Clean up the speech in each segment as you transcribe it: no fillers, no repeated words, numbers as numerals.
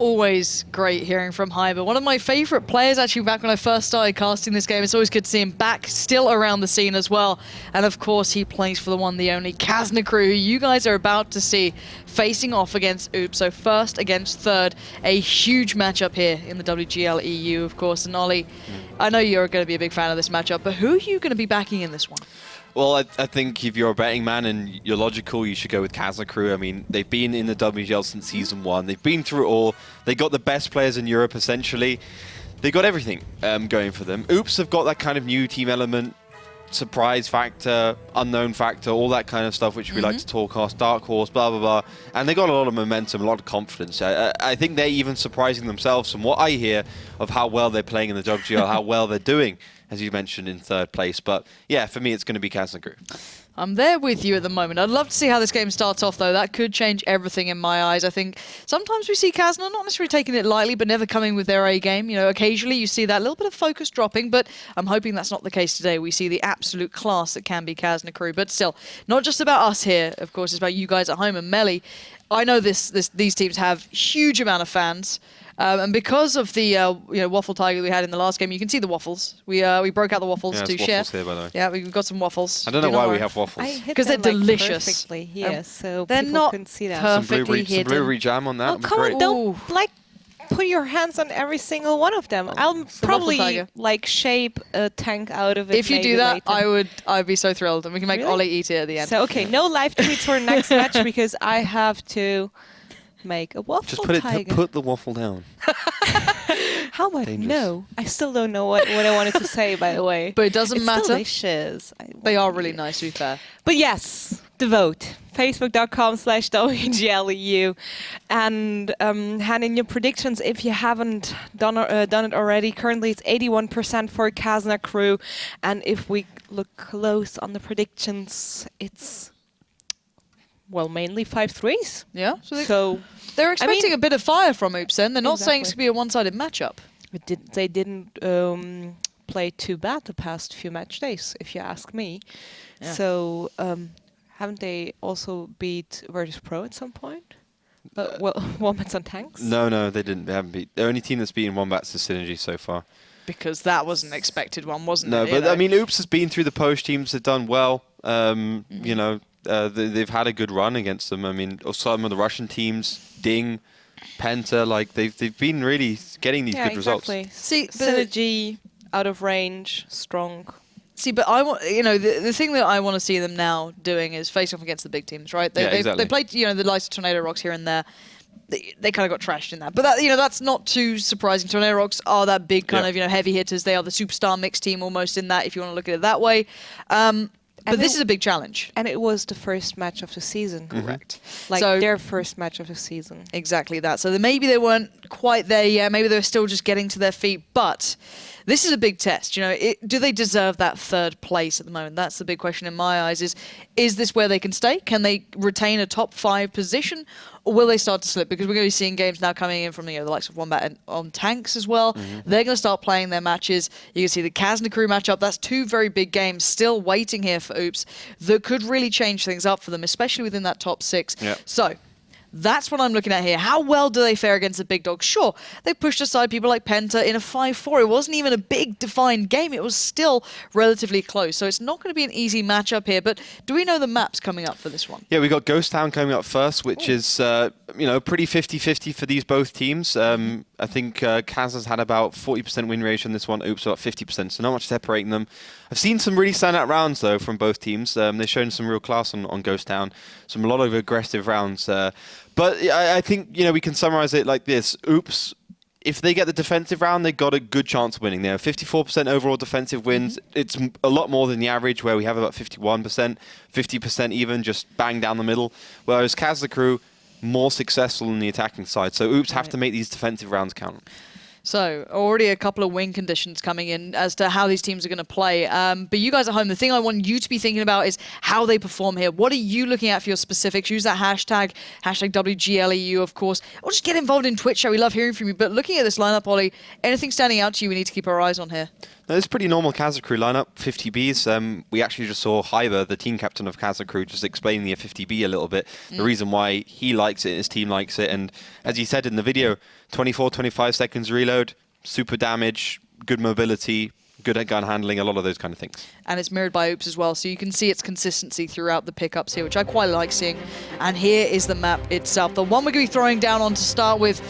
Always great hearing from Hyber. One of my favorite players, actually, back when I first started casting this game. It's always good to see him back, still around the scene as well. And of course, he plays for the one, the only Kazna crew, who you guys are about to see facing off against Oops. So first against third, a huge matchup here in the WGLEU, of course. And Ollie, I know you're going to be a big fan of this matchup, but who are you going to be backing in this one? Well, I think if you're a betting man and you're logical, you should go with Kazna crew. I mean, they've been in the WGL since Season 1. They've been through it all. They got the best players in Europe, essentially. They got everything going for them. Oops have got that kind of new team element, surprise factor, unknown factor, all that kind of stuff, which we like to talk about, dark horse, blah, blah, blah. And they got a lot of momentum, a lot of confidence. I think they're even surprising themselves from what I hear of how well they're playing in the WGL, how well they're doing, as you mentioned, in third place. But yeah, for me, it's going to be Kazna crew. I'm there with you at the moment. I'd love to see how this game starts off, though. That could change everything in my eyes. I think sometimes we see Kazna not necessarily taking it lightly, but never coming with their A game. You know, occasionally you see that little bit of focus dropping, but I'm hoping that's not the case today. We see the absolute class that can be Kazna crew. But still, not just about us here, of course, it's about you guys at home. And Melly, I know these teams have huge amount of fans. And because of the waffle tiger we had in the last game, you can see the waffles. We broke out the waffles to share. Waffles here, by the way. Yeah, we've got some waffles. I don't know why we have waffles. Because they're delicious. Perfectly, yes, so they're people not can see that. perfectly hidden. Some blueberry jam on that. Oh, come on, don't put your hands on every single one of them. I'll probably shape a tank out of it. If you do that, I'd be so thrilled, and we can make Ollie eat it at the end. So okay, no live tweets for next match because I have to make a waffle tiger. Put the waffle down. How about no? I still don't know what I wanted to say, by the way. But it doesn't matter. Delicious. They are really nice, to be fair. But yes, the vote. Facebook.com/WGLEU. And hand in your predictions if you haven't done it already. Currently, it's 81% for Kazna crew. And if we look close on the predictions, it's... well, mainly 5-3s. Yeah. So they're expecting a bit of fire from Oops then. They're not saying it's going to be a one-sided matchup. They didn't play too bad the past few match days, if you ask me. Yeah. So haven't they also beat Virtus Pro at some point? Wombats on Tanks? No, they didn't. They haven't beat. The only team that's beaten Wombats is Synergy so far. Because that was an expected one, wasn't it? No, but I mean, Oops has been through the post teams. They've done well. You know, they've had a good run against them. I mean, some of the Russian teams, Ding, Penta, like they've been really getting these good results. See, Synergy, out of range, strong. See, but I want, the thing that I want to see them now doing is face off against the big teams, right? They played, the likes of Tornado Rocks here and there. They kind of got trashed in that. But that's not too surprising. Tornado Rocks are that big kind of, heavy hitters. They are the superstar mixed team almost in that, if you want to look at it that way. But this is a big challenge. And it was the first match of the season. Correct. Like their first match of the season. Exactly that. So maybe they weren't quite there yet. Maybe they were still just getting to their feet. But this is a big test. Do they deserve that third place at the moment? That's the big question in my eyes. Is this where they can stay? Can they retain a top 5 position? Or will they start to slip? Because we're going to be seeing games now coming in from the likes of Wombat and on Tanks as well. They're going to start playing their matches. You can see the Kazna crew matchup. That's 2 very big games still waiting here for Oops that could really change things up for them, especially within that top 6. Yep. So that's what I'm looking at here. How well do they fare against the big dogs? Sure, they pushed aside people like Penta in a 5-4. It wasn't even a big defined game. It was still relatively close. So it's not going to be an easy matchup here. But do we know the maps coming up for this one? Yeah, we got Ghost Town coming up first, which is, pretty 50-50 for these both teams. I think Kaza's had about 40% win ratio in this one. Oops, about 50%, so not much separating them. I've seen some really standout rounds, though, from both teams. They've shown some real class on Ghost Town. A lot of aggressive rounds. But I think, we can summarize it like this. Oops, if they get the defensive round, they've got a good chance of winning. They have 54% overall defensive wins. It's a lot more than the average, where we have about 51%, 50% even, just bang down the middle. Whereas Kazna crew, more successful on the attacking side. So Oops have to make these defensive rounds count. So already a couple of win conditions coming in as to how these teams are going to play. But you guys at home, the thing I want you to be thinking about is how they perform here. What are you looking at for your specifics? Use that hashtag WGLEU, of course. Or just get involved in Twitch chat. We love hearing from you. But looking at this lineup, Ollie, anything standing out to you we need to keep our eyes on here? It's a pretty normal Kazna crew lineup, 50Bs. We actually just saw Hyber, the team captain of Kazna crew, just explaining the 50B a little bit. The reason why he likes it and his team likes it. And as he said in the video, 24, 25 seconds reload, super damage, good mobility, good at gun handling, a lot of those kind of things. And it's mirrored by Oops as well, so you can see its consistency throughout the pickups here, which I quite like seeing. And here is the map itself. The one we're going to be throwing down on to start with,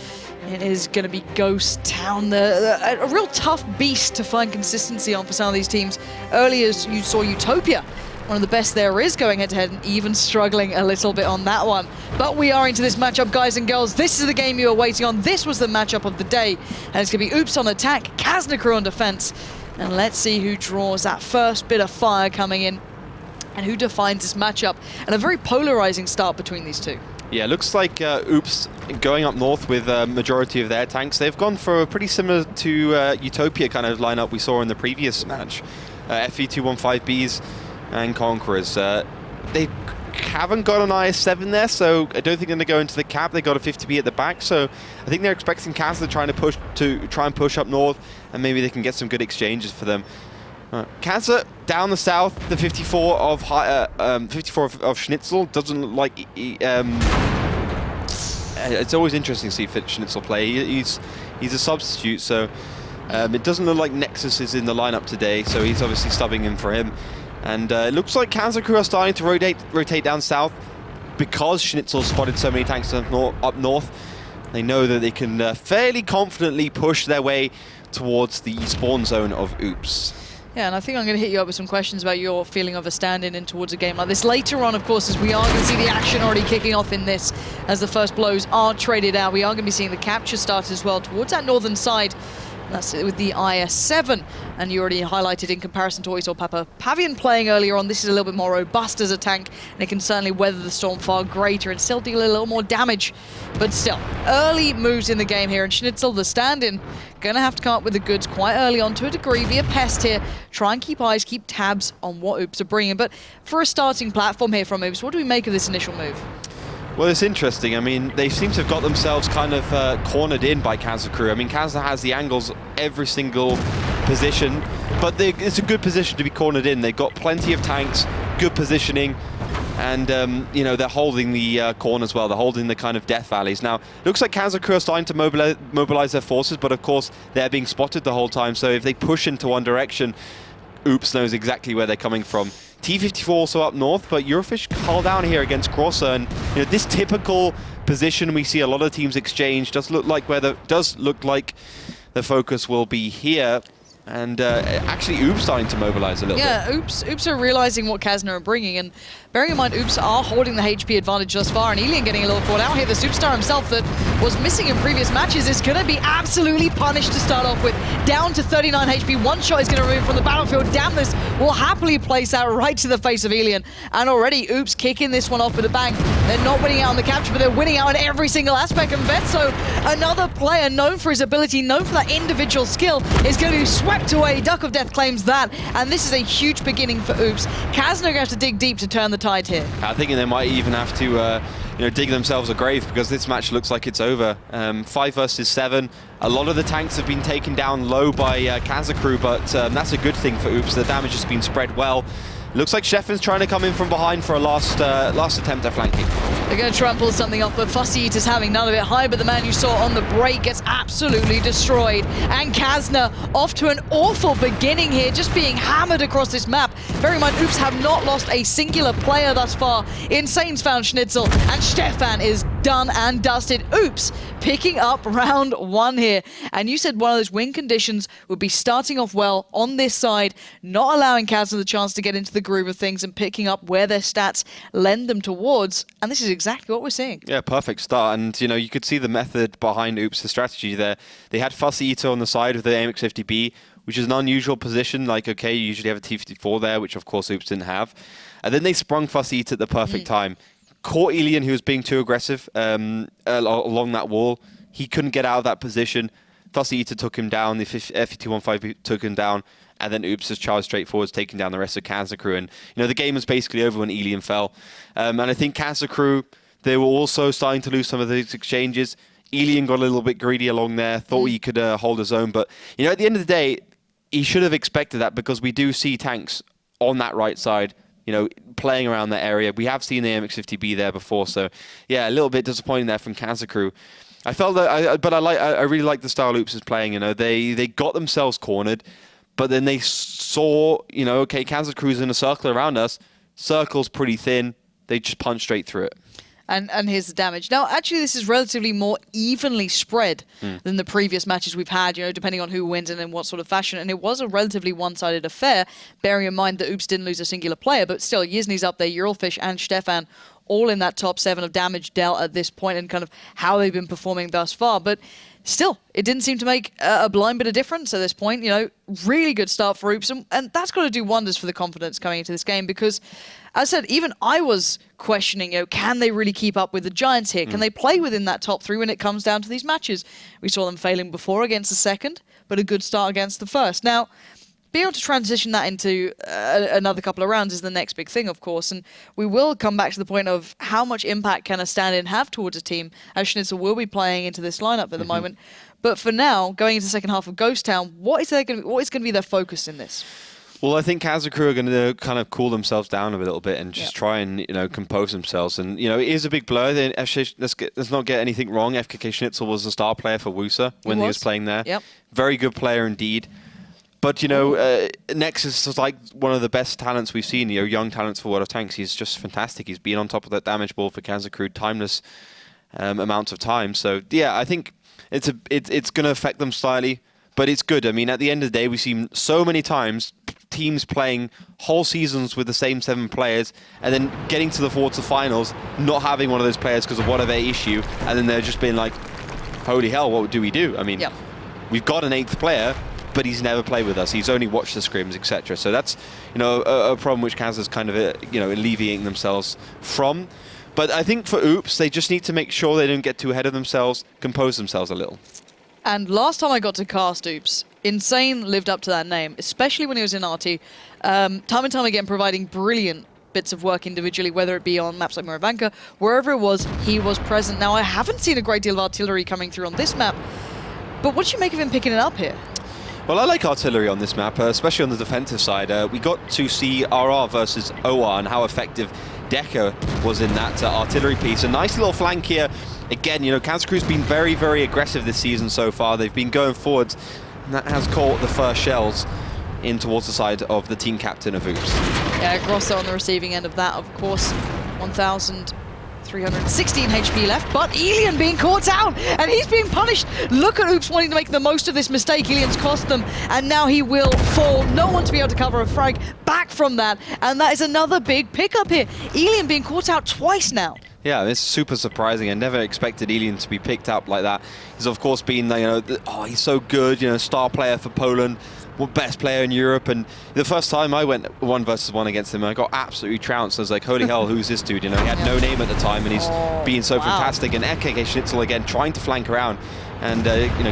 it is going to be Ghost Town, a real tough beast to find consistency on for some of these teams. Earlier you saw Utopia, one of the best there is going head-to-head, and even struggling a little bit on that one. But we are into this matchup, guys and girls. This is the game you were waiting on. This was the matchup of the day. And it's going to be Oops on attack, Kazna crew on defense. And let's see who draws that first bit of fire coming in and who defines this matchup. And a very polarizing start between these two. Yeah, looks like Oops going up north with a majority of their tanks. They've gone for a pretty similar to Utopia kind of lineup we saw in the previous match. FE215Bs and Conquerors. They haven't got an IS-7 there, so I don't think they're going to go into the cap. They got a 50B at the back, so I think they're expecting Kazna to try and push up north, and maybe they can get some good exchanges for them. Kazna down the south, the 54 of 54 of Schnitzel doesn't look like. It's always interesting to see Schnitzel play. He's a substitute, so it doesn't look like Nexus is in the lineup today, so he's obviously subbing in for him. And it looks like Kazna crew are starting to rotate down south because Schnitzel spotted so many tanks up north. They know that they can fairly confidently push their way towards the spawn zone of Oops. Yeah, and I think I'm going to hit you up with some questions about your feeling of a stand-in and towards a game like this. Later on, of course, as we are going to see the action already kicking off in this, as the first blows are traded out. We are going to be seeing the capture start as well towards that northern side. That's with the IS-7, and you already highlighted in comparison to what we saw Papa Pavian playing earlier on. This is a little bit more robust as a tank, and it can certainly weather the storm far greater and still deal a little more damage. But still, early moves in the game here, and Schnitzel, the stand-in, going to have to come up with the goods quite early on to a degree, be a pest here, try and keep eyes, keep tabs on what Oops are bringing. But for a starting platform here from Oops, what do we make of this initial move? Well, it's interesting. I mean, they seem to have got themselves kind of cornered in by Kazna crew. I mean, Kazna has the angles every single position, but it's a good position to be cornered in. They've got plenty of tanks, good positioning, and you know, they're holding the corner as well. They're holding the kind of death valleys. Now, it looks like Kazna crew are starting to mobilize their forces, but of course, they're being spotted the whole time. So if they push into one direction, Oops knows exactly where they're coming from. T54 also up north, but Eurofish called down here against Grosser, and you know, this typical position we see a lot of teams exchange does look like the focus will be here. And actually, Oops starting to mobilize a little bit. Yeah, Oops are realizing what Kazna are bringing, and bearing in mind, Oops are holding the HP advantage thus far, and Elian getting a little caught out here. The superstar himself that was missing in previous matches is going to be absolutely punished to start off with. Down to 39 HP, one shot is going to remove from the battlefield. Dampness will happily place that right to the face of Elian, and already Oops kicking this one off with a bang. They're not winning out on the capture, but they're winning out on every single aspect. And Vetso, another player known for his ability, known for that individual skill, is going to be swept away. Duck of Death claims that, and this is a huge beginning for Oops. Kazna are going to have to dig deep to turn the tide here. I think they might even have to you know, dig themselves a grave, because this match looks like it's over. 5 versus 7. A lot of the tanks have been taken down low by Kazna crew, but that's a good thing for Oops. The damage has been spread well. Looks like Sheffen's trying to come in from behind for a last attempt at flanking. They're going to try and pull something off, but Fussy Eater's having none of it. Hyber, the man you saw on the break, gets absolutely destroyed. And Kazna off to an awful beginning here, just being hammered across this map. Bear in mind, Oops have not lost a singular player thus far. Insane's found Schnitzel, and Stefan is done and dusted. Oops picking up round 1 here. And you said one of those win conditions would be starting off well on this side, not allowing Kazna the chance to get into the groove of things and picking up where their stats lend them towards. And this is exactly what we're seeing. Yeah, perfect start. And, you know, you could see the method behind Oops' strategy there. They had Fussy Eater on the side with the AMX-50B, which is an unusual position. Like, okay, you usually have a T-54 there, which, of course, Oops didn't have. And then they sprung Fussy Eater at the perfect time. Caught Elian, who was being too aggressive along that wall. He couldn't get out of that position. Fussy Eater took him down. The FE215 took him down. And then Oops has charged straight forwards, taking down the rest of Kazna crew. And, you know, the game was basically over when Elian fell. And I think Kazna crew, they were also starting to lose some of those exchanges. Elian got a little bit greedy along there, thought he could hold his own. But, you know, at the end of the day, he should have expected that, because we do see tanks on that right side, playing around that area. We have seen the MX-50 be there before, so yeah, a little bit disappointing there from Kazna crew. I felt that, I really like the style Oops is playing. They got themselves cornered, but then they saw, okay, Kazna crew's in a circle around us. Circle's pretty thin. They just punch straight through it. And here's the damage. Now, actually, this is relatively more evenly spread than the previous matches we've had, depending on who wins and in what sort of fashion. And it was a relatively one-sided affair, bearing in mind that Oops didn't lose a singular player. But still, Yizny's up there, Uralfish and Stefan, all in that top 7 of damage dealt at this point, and kind of how they've been performing thus far. But still, it didn't seem to make a blind bit of difference at this point. Really good start for Oops, and that's got to do wonders for the confidence coming into this game, because, as I said, even I was questioning, can they really keep up with the Giants here? Can they play within that top 3 when it comes down to these matches? We saw them failing before against the second, but a good start against the first. Now, being able to transition that into another couple of rounds is the next big thing, of course, and we will come back to the point of how much impact can a stand-in have towards a team, as Schnitzel will be playing into this lineup at the moment. But for now, going into the second half of Ghost Town, what is going to be their focus in this? Well, I think Kazna crew are going to kind of cool themselves down a little bit and just try and compose themselves. And it is a big blow. Let's not get anything wrong. FKK Schnitzel was a star player for Wusa when he was playing there. Yep. Very good player indeed. But Nexus is like one of the best talents we've seen. Young talents for World of Tanks. He's just fantastic. He's been on top of that damage ball for Kazna crew timeless amounts of time. So yeah, I think it's going to affect them slightly. But it's good. I mean, at the end of the day, we've seen so many times teams playing whole seasons with the same 7 players, and then getting to the quarterfinals, not having one of those players because of whatever issue, and then they're just being like, holy hell, what do we do? I mean, we've got an 8th player, but he's never played with us. He's only watched the scrims, etc. So that's a problem which Kaz's kind of alleviating themselves from. But I think for Oops, they just need to make sure they don't get too ahead of themselves, compose themselves a little. And last time I got to cast Oops, Insane lived up to that name, especially when he was in RT. Time and time again, providing brilliant bits of work individually, whether it be on maps like Murovanka, wherever it was, he was present. Now, I haven't seen a great deal of artillery coming through on this map, but what do you make of him picking it up here? Well, I like artillery on this map, especially on the defensive side. We got to see RR versus OR and how effective Decker was in that artillery piece. A nice little flank here. Again, Kazna crew's been very, very aggressive this season so far. They've been going forwards, and that has caught the first shells in towards the side of the team captain of Oops. Yeah, Grosso on the receiving end of that, of course. 1,316 HP left, but Elian being caught out, and he's being punished. Look at Oops wanting to make the most of this mistake. Elian's cost them, and now he will fall. No one to be able to cover a frag back from that, and that is another big pickup here. Elian being caught out twice now. Yeah, it's super surprising. I never expected Elian to be picked up like that. He's of course been, he's so good, star player for Poland, best player in Europe. And the first time I went 1 versus 1 against him, I got absolutely trounced. I was like, holy hell, who's this dude? He had no name at the time, and he's been so fantastic. And FKK Schnitzel again trying to flank around and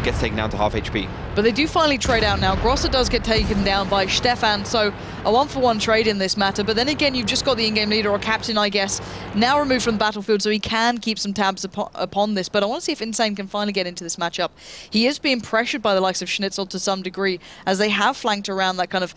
gets taken down to half HP. But they do finally trade out now. Grosser does get taken down by Stefan, so a 1-for-1 trade in this matter. But then again, you've just got the in-game leader, or captain, I guess, now removed from the battlefield, so he can keep some tabs upon this. But I want to see if Insane can finally get into this matchup. He is being pressured by the likes of Schnitzel to some degree, as they have flanked around that kind of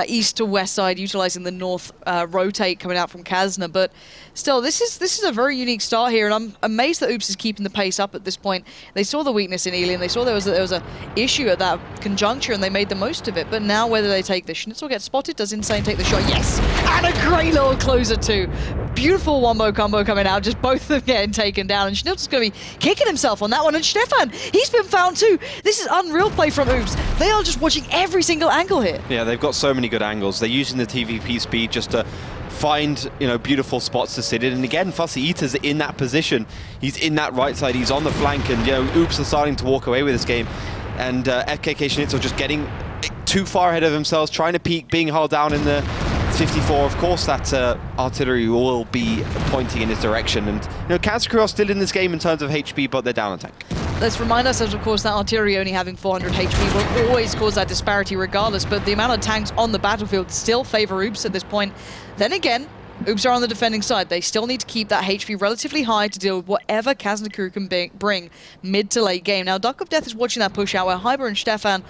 east to west side, utilizing the north rotate coming out from Kazna. But still, this is a very unique start here, and I'm amazed that Oops is keeping the pace up at this point. They saw the weakness in Elian. They saw there was a issue at that conjuncture, and they made the most of it. But now, whether they take this, Schnitzel gets spotted. Does Insane take the shot? Yes! And a great little closer too. Beautiful wombo combo coming out, just both of them getting taken down. And Schnitzel's going to be kicking himself on that one. And Stefan, he's been found too. This is unreal play from Oops. They are just watching every single angle here. Yeah, they've got so many good angles. They're using the TVP speed just to find beautiful spots to sit in. And again, Fussy Eater's in that position. He's in that right side. He's on the flank, and Oops are starting to walk away with this game. And FKK Schnitzel just getting too far ahead of themselves, trying to peek, being held down in the 54. Of course, that artillery will be pointing in his direction. And Kazna crew are still in this game in terms of HP, but they're down a tank. Let's remind ourselves, of course, that artillery only having 400 HP will always cause that disparity regardless, but the amount of tanks on the battlefield still favor Oops at this point. Then again, Oops are on the defending side. They still need to keep that HP relatively high to deal with whatever Kazna crew can bring mid to late game. Now, Duck of Death is watching that push out where Hyber and Stefan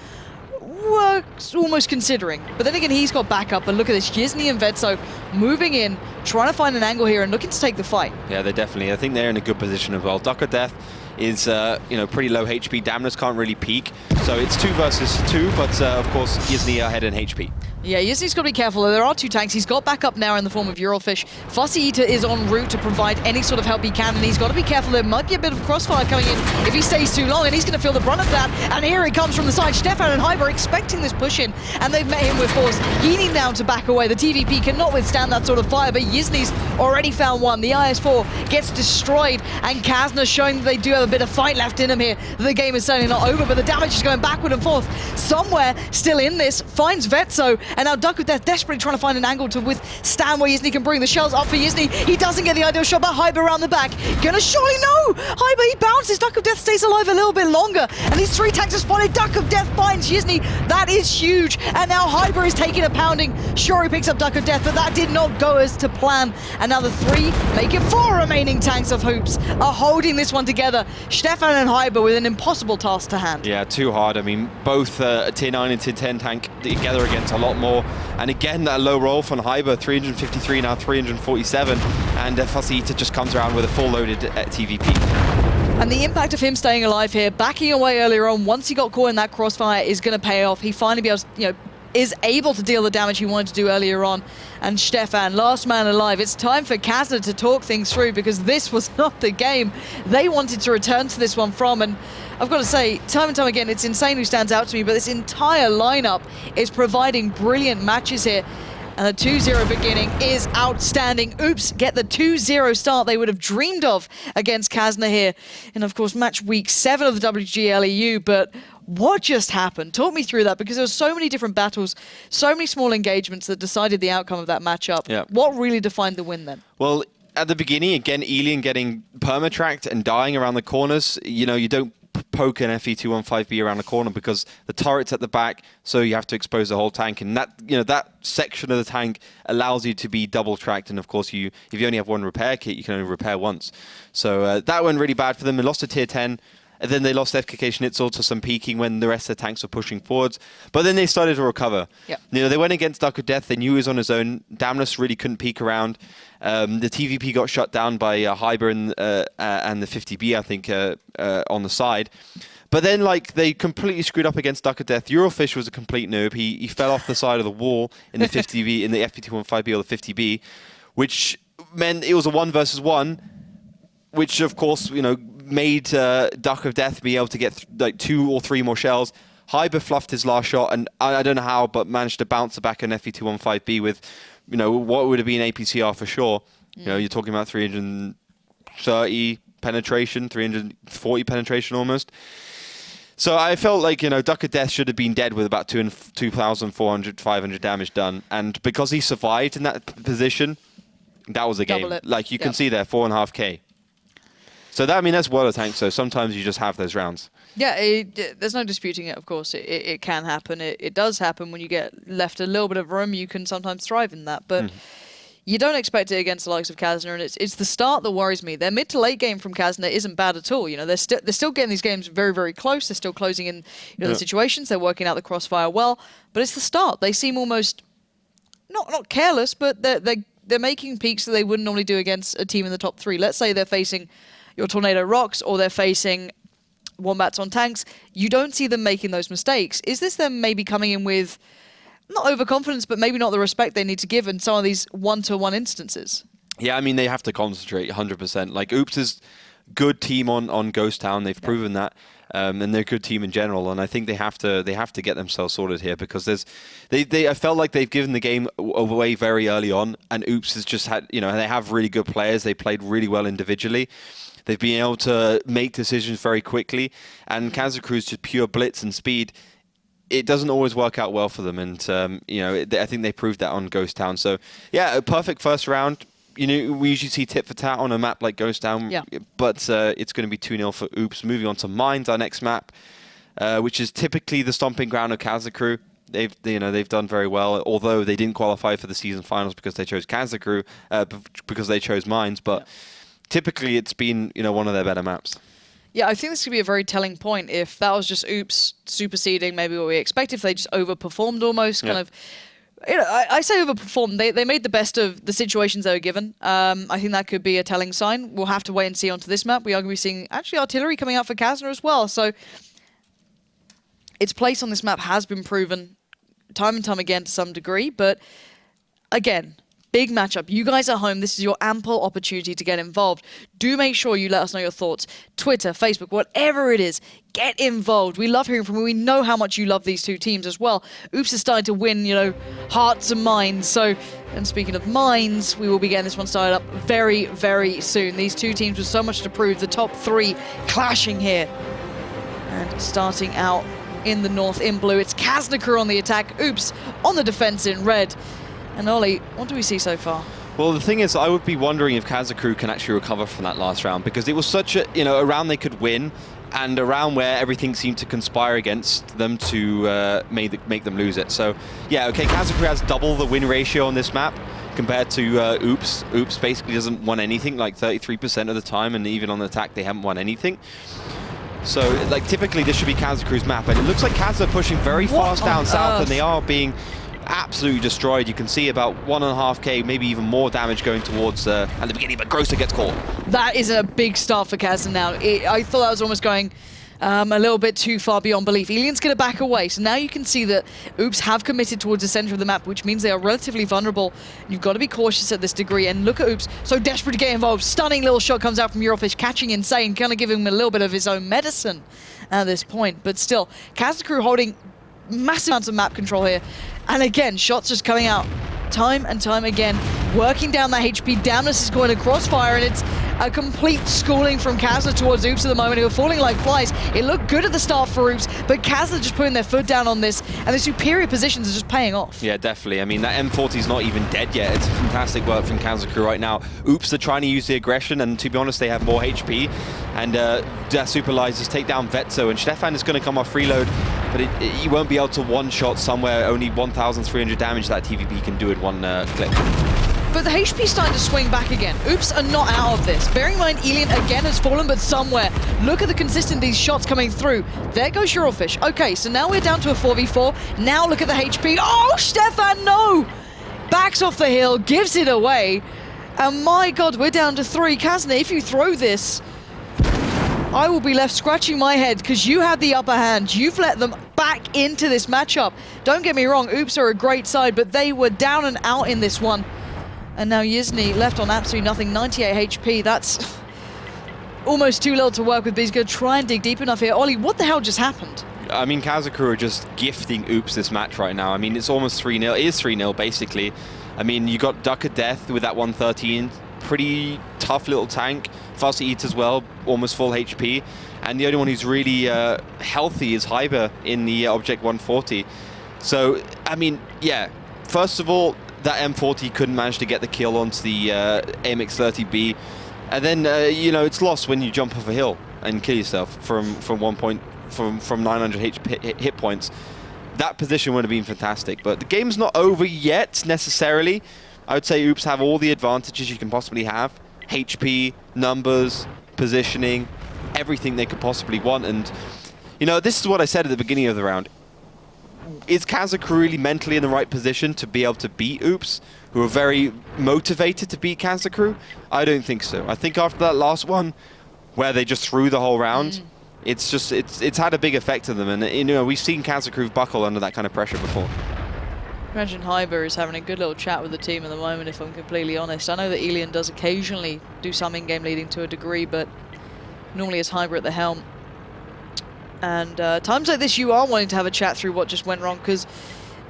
works almost considering. But then again, he's got backup. But look at this, Yizny and Vetso moving in, trying to find an angle here and looking to take the fight. Yeah, they definitely. I think they're in a good position as well. Duck of Death is pretty low HP. Damnus can't really peek, so it's 2 versus 2. But of course, Yizny ahead in HP. Yeah, Yizny's got to be careful. There are 2 tanks. He's got backup now in the form of Eurelfish. Fussy Eater is en route to provide any sort of help he can, and he's got to be careful. There might be a bit of crossfire coming in if he stays too long, and he's going to feel the brunt of that. And here he comes from the side. Stefan and Hyber expecting this push in, and they've met him with force. He needs now to back away. The TVP cannot withstand that sort of fire, but Yizny's already found one. The IS-4 gets destroyed, and Kazna showing that they do have a bit of fight left in him here. The game is certainly not over, but the damage is going backward and forth. Somewhere still in this finds Vetso, and now Duck of Death desperately trying to find an angle to withstand where Yizny can bring the shells up for Yizny. He doesn't get the ideal shot, but Hyber around the back. Gonna surely no! Hyber, he bounces. Duck of Death stays alive a little bit longer, and these 3 tanks are spotted. Duck of Death finds Yizny. That is huge, and now Hyber is taking a pounding. Sure, he picks up Duck of Death, but that did not go as to plan. And now the 3 make it 4 remaining tanks of Hoops are holding this one together. Stefan and Hyber with an impossible task to hand. Yeah, too hard. I mean, both a tier 9 and tier 10 tank together against a lot more. And again, that low roll from Hyber, 353, now 347. And Fussy Eater just comes around with a full loaded TVP. And the impact of him staying alive here, backing away earlier on, once he got caught in that crossfire, is going to pay off. He finally is able to deal the damage he wanted to do earlier on. And Stefan, last man alive. It's time for Kazna to talk things through, because this was not the game they wanted to return to this one from. And I've got to say, time and time again, it's insane who stands out to me, but this entire lineup is providing brilliant matches here. And the 2-0 beginning is outstanding. Oops, get the 2-0 start they would have dreamed of against Kazna here. And of course, match week 7 of the WGLEU. But what just happened? Talk me through that, because there were so many different battles, so many small engagements that decided the outcome of that matchup. Yeah. What really defined the win then? Well, at the beginning, again, Elian getting permatracked and dying around the corners. You don't poke an FE215B around the corner because the turret's at the back, so you have to expose the whole tank, and that section of the tank allows you to be double tracked. And of course, if you only have 1 repair kit, you can only repair once. So that went really bad for them. They lost to tier 10. And then they lost FKK Schnitzel to some peeking when the rest of the tanks were pushing forwards. But then they started to recover. Yep. They went against Duck of Death. They knew he was on his own. Damnus really couldn't peek around. The TVP got shut down by Hyber and the 50B, I think, on the side. But then, they completely screwed up against Duck of Death. Eurelfish was a complete noob. He fell off the side of the wall in the 50B, in the FP215B or the 50B, which meant it was a 1 versus 1, which, of course, made Duck of Death be able to get 2 or 3 more shells. Hyber fluffed his last shot, and I don't know how, but managed to bounce back an FE215B with, what would have been APCR for sure. You're talking about 330 penetration, 340 penetration almost. So I felt like, Duck of Death should have been dead with about 2,400, 500 damage done. And because he survived in that position, that was the game. You can see there, 4.5k. So that's World of Tanks, so sometimes you just have those rounds. Yeah, there's no disputing it, of course. It can happen. It does happen when you get left a little bit of room. You can sometimes thrive in that. But you don't expect it against the likes of Kazna, and it's the start that worries me. Their mid to late game from Kazna isn't bad at all. They're still getting these games very, very close. They're still closing in the situations. They're working out the crossfire well. But it's the start. They seem almost not careless, but they're making peaks that they wouldn't normally do against a team in the top 3. Let's say they're facing your Tornado Rocks, or they're facing Wombats on tanks. You don't see them making those mistakes. Is this them maybe coming in with, not overconfidence, but maybe not the respect they need to give in some of these 1-to-1 instances? Yeah, they have to concentrate 100%. Oops is good team on Ghost Town. They've proven that. And they're a good team in general, and I think they have to get themselves sorted here, because I felt like they've given the game away very early on, and Oops has just had, they have really good players. They played really well individually. They've been able to make decisions very quickly, and Kazakrew's just pure blitz and speed. It doesn't always work out well for them, and I think they proved that on Ghost Town. So yeah, a perfect first round. We usually see tit for tat on a map like Ghost Town, but it's going to be 2-0 for Oops. Moving on to Mines, our next map, which is typically the stomping ground of Kazakrew. They've done very well, although they didn't qualify for the season finals because they chose Kazakrew, because they chose Mines, but typically it's been one of their better maps. Yeah, I think this could be a very telling point if that was just Oops superseding maybe what we expect, if they just overperformed almost, kind of. You know, I say overperformed. They made the best of the situations they were given. I think that could be a telling sign. We'll have to wait and see onto this map. We are going to be seeing actually artillery coming out for Kazna as well. So its place on this map has been proven time and time again to some degree. But again, big matchup. You guys at home, this is your ample opportunity to get involved. Do make sure you let us know your thoughts. Twitter, Facebook, whatever it is, get involved. We love hearing from you. We know how much you love these two teams as well. Oops is starting to win, you know, hearts and minds. So, and speaking of minds, we will be getting this one started up very, very soon. These two teams with so much to prove. The top three clashing here. And starting out in the north in blue, it's Kazna crew on the attack. Oops on the defense in red. And Ollie, what do we see so far? Well, the thing is, I would be wondering if Kazna crew can actually recover from that last round, because it was such a, you know, a round they could win, and a round where everything seemed to conspire against them to make them lose it. So, yeah, okay, Kazna crew has double the win ratio on this map compared to Oops. Oops basically doesn't won anything, like 33% of the time, and even on the attack, they haven't won anything. So, like, typically this should be Kazna crew's map, and it looks like Kazna are pushing very fast down south, and they are being absolutely destroyed. You can see about 1.5k, maybe even more damage going towards at the beginning, but Grosser gets caught. That is a big start for Kazna now. I thought that was almost going a little bit too far beyond belief. Alien's going to back away, so now you can see that Oops have committed towards the center of the map, which means they are relatively vulnerable. You've got to be cautious at this degree, and look at Oops, so desperate to get involved. Stunning little shot comes out from Eurofish, catching Insane, kind of giving him a little bit of his own medicine at this point. But still, Kazna crew holding massive amounts of map control here. And again, shots just coming out time and time again, working down that HP. Damnus is going to crossfire, and it's a complete schooling from Kazna towards Oops at the moment, who are falling like flies. It looked good at the start for Oops, but Kazna just putting their foot down on this, and the superior positions are just paying off. Yeah, definitely. I mean, that M40 is not even dead yet. It's fantastic work from Kazna crew right now. Oops are trying to use the aggression, and to be honest, they have more HP. And Super Lies just take down Vetzo, and Stefan is going to come off reload, but he won't be able to one-shot somewhere. Only 1,300 damage that TVP can do in one clip. But the HP's starting to swing back again. Oops are not out of this. Bearing in mind, Alien again has fallen, but somewhere. Look at the consistency these shots coming through. There goes Eurofish. Okay, so now we're down to a 4v4. Now look at the HP. Oh, Stefan, no! Backs off the hill, gives it away. And my God, we're down to 3. Kazna, if you throw this, I will be left scratching my head, because you had the upper hand. You've let them back into this matchup. Don't get me wrong, Oops are a great side, but they were down and out in this one. And now Yizny left on absolutely nothing, 98 HP. That's almost too little to work with, but he's going to try and dig deep enough here. Ollie, what the hell just happened? I mean, Kazna crew are just gifting Oops this match right now. I mean, it's almost 3-0. It is 3-0, basically. I mean, you got Duck of Death with that 113. Pretty tough little tank. Fast to eat as well, almost full HP. And the only one who's really healthy is Hyber in the Object 140. So, I mean, yeah. First of all, that M40 couldn't manage to get the kill onto the AMX-30B. And then, you know, it's lost when you jump off a hill and kill yourself from 900 hit points. That position would have been fantastic. But the game's not over yet, necessarily. I would say Oops have all the advantages you can possibly have. HP, numbers, positioning, everything they could possibly want. And, you know, this is what I said at the beginning of the round. Is Kazna crew really mentally in the right position to be able to beat Oops, who are very motivated to beat Kazna crew? I don't think so. I think after that last one, where they just threw the whole round, it's had a big effect on them. And, you know, we've seen Kazna crew buckle under that kind of pressure before. Imagine Hyber is having a good little chat with the team at the moment, if I'm completely honest. I know that Alien does occasionally do some in-game leading to a degree, but normally it's Hyber at the helm. And times like this, you are wanting to have a chat through what just went wrong, because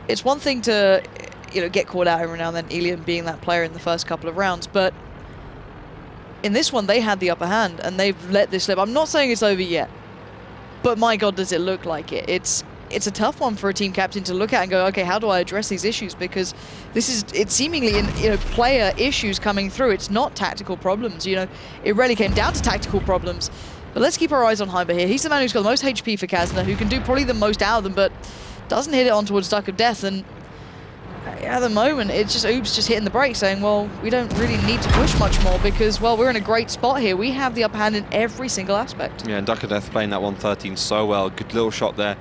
it's one thing to, you know, get caught out every now and then, Alien being that player in the first couple of rounds, but in this one, they had the upper hand, and they've let this slip. I'm not saying it's over yet, but my God, does it look like it. It's a tough one for a team captain to look at and go, okay, how do I address these issues? Because it's seemingly player issues coming through. It's not tactical problems. You know, it rarely came down to tactical problems. But let's keep our eyes on Hyber here. He's the man who's got the most HP for Kazna, who can do probably the most out of them, but doesn't hit it on towards Duck of Death. And at the moment, it's just Oops just hitting the brakes, saying, well, we don't really need to push much more because, well, we're in a great spot here. We have the upper hand in every single aspect. Yeah, and Duck of Death playing that 113 so well. Good little shot there.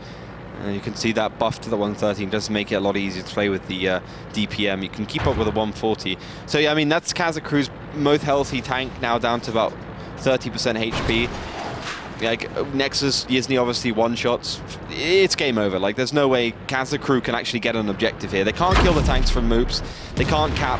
And you can see that buff to the 113 does make it a lot easier to play with the DPM. You can keep up with a 140. So yeah, I mean, that's Kazakru's most healthy tank, now down to about 30% HP. Like, Nexus, Yizny obviously one-shots. It's game over. Like, there's no way Kazakru can actually get an objective here. They can't kill the tanks from Moops. They can't cap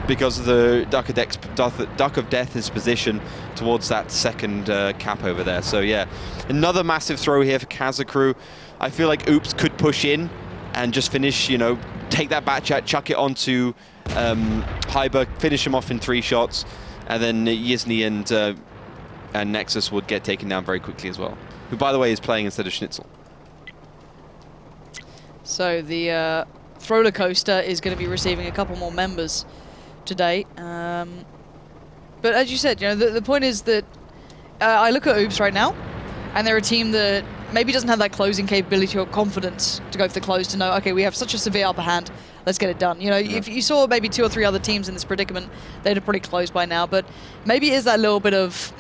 because of the Duck of Death's position towards that second cap over there. So yeah, another massive throw here for Kazakru. I feel like Oops could push in and just finish, you know, take that back chat, chuck it onto Hyber, finish him off in 3 shots, and then Yizny and Nexus would get taken down very quickly as well. Who, by the way, is playing instead of Schnitzel. So the roller coaster is going to be receiving a couple more members today. But as you said, you know, the point is that I look at Oops right now, and they're a team that maybe doesn't have that closing capability or confidence to go for the close, to know, okay, we have such a severe upper hand, let's get it done. You know, if you saw maybe 2 or 3 other teams in this predicament, they'd have pretty close by now, but maybe it is that little bit of,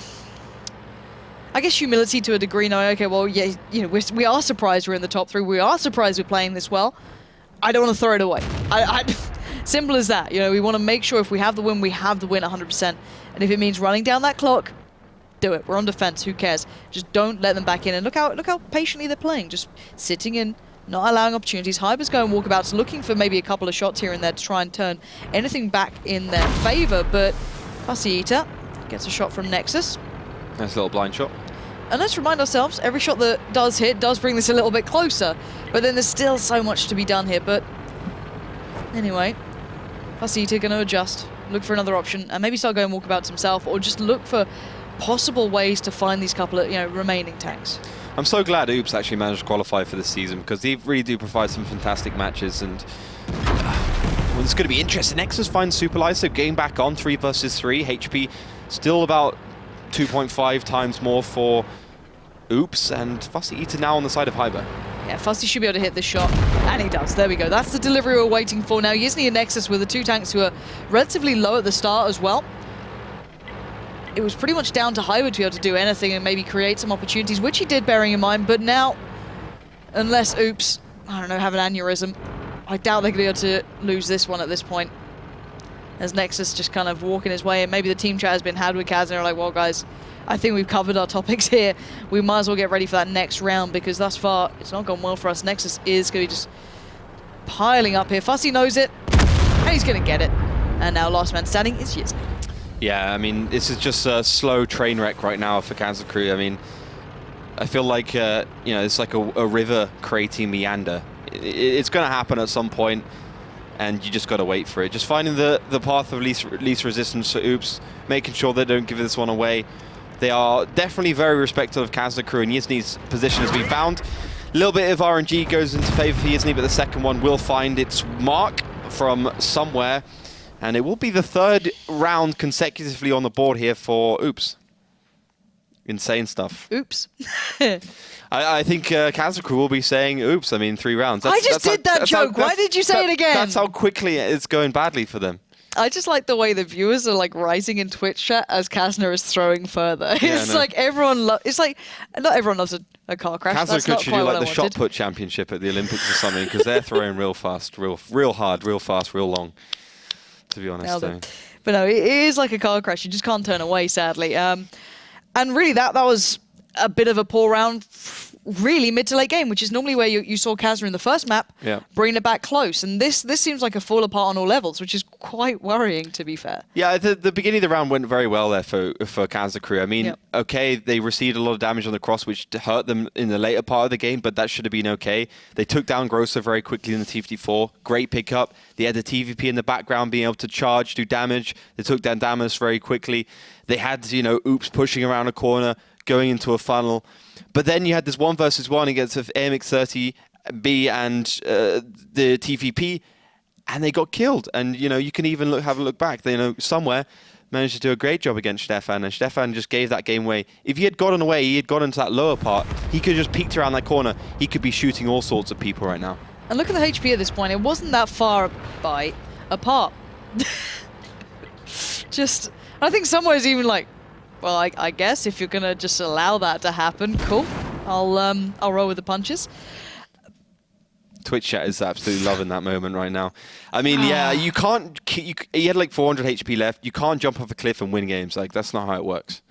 I guess, humility to a degree, knowing, okay, well, yeah, you know, we are surprised we're in the top 3, we are surprised we're playing this well. I don't want to throw it away. Simple as that. You know, we want to make sure if we have the win, we have the win 100%. And if it means running down that clock, do it. We're on defense. Who cares? Just don't let them back in. And look how patiently they're playing. Just sitting in, not allowing opportunities. Hyber's going walkabouts, looking for maybe a couple of shots here and there to try and turn anything back in their favor. But Fussy Eater gets a shot from Nexus. Nice little blind shot. And let's remind ourselves, every shot that does hit does bring this a little bit closer. But then there's still so much to be done here. But anyway, Fussy Eater going to adjust, look for another option, and maybe start going walkabouts himself, or just look for possible ways to find these couple of, you know, remaining tanks. I'm so glad Oops actually managed to qualify for this season, because they really do provide some fantastic matches, and well, it's going to be interesting. Nexus finds Super Lyso getting back on 3 versus 3. HP still about 2.5 times more for Oops, and Fussy Eater now on the side of Hyber. Yeah, Fussy should be able to hit this shot, and he does. There we go. That's the delivery we're waiting for now. Yizny and Nexus were the 2 tanks who are relatively low at the start as well. It was pretty much down to Hyber to be able to do anything and maybe create some opportunities, which he did, bearing in mind. But now, unless Oops, I don't know, have an aneurysm, I doubt they're going to be able to lose this one at this point. As Nexus just kind of walking his way, and maybe the team chat has been had with Kazna, and they're like, well, guys, I think we've covered our topics here. We might as well get ready for that next round, because thus far, it's not gone well for us. Nexus is going to be just piling up here. Fussy knows it, and he's going to get it. And now last man standing is Yizny. Yeah, I mean, this is just a slow train wreck right now for Kazakru. I mean, I feel like, you know, it's like a river creating meander. It's going to happen at some point, and you just got to wait for it. Just finding the path of least resistance for Oops, making sure they don't give this one away. They are definitely very respectful of Kazakru, and Yizny's position has been found. A little bit of RNG goes into favor for Yizny, but the second one will find its mark from somewhere. And it will be the 3rd round consecutively on the board here for Oops. Insane stuff. Oops. I think Kazakru will be saying oops. I mean, 3 rounds. I just did that joke. Why did you say it again? That's how quickly it's going badly for them. I just like the way the viewers are like rising in Twitch chat as Kazna is throwing further. Yeah, It's like everyone it's like not everyone loves a car crash. That's Kazakru not should quite do what like I the shot wanted. put championship at the Olympics or something, because they're throwing real fast, real hard, real fast, real long. To be honest, Nailed it. But no, it is like a car crash. You just can't turn away, sadly. And really, that was a bit of a poor round, really mid to late game, which is normally where you saw Kazna in the first map, bringing it back close. And this seems like a fall apart on all levels, which is quite worrying, to be fair. Yeah, the beginning of the round went very well there for Kazakru. I mean, okay, they received a lot of damage on the cross, which hurt them in the later part of the game, but that should have been okay. They took down Grosser very quickly in the TFT4. Great pickup. They had the TVP in the background being able to charge, do damage. They took down Damas very quickly. They had, you know, Oops pushing around a corner, going into a funnel. But then you had this 1 versus 1 against AMX30B and the TVP, and they got killed. And, you know, you can even have a look back. They, you know, somewhere managed to do a great job against Stefan, and Stefan just gave that game away. If he had gotten away, he had gone into that lower part, he could have just peeked around that corner. He could be shooting all sorts of people right now. And look at the HP at this point. It wasn't that far apart. Just, I think somewhere is even like, well, I guess if you're gonna just allow that to happen, cool. I'll roll with the punches. Twitch chat is absolutely loving that moment right now. I mean, yeah, you can't. You had like 400 HP left. You can't jump off a cliff and win games. Like that's not how it works.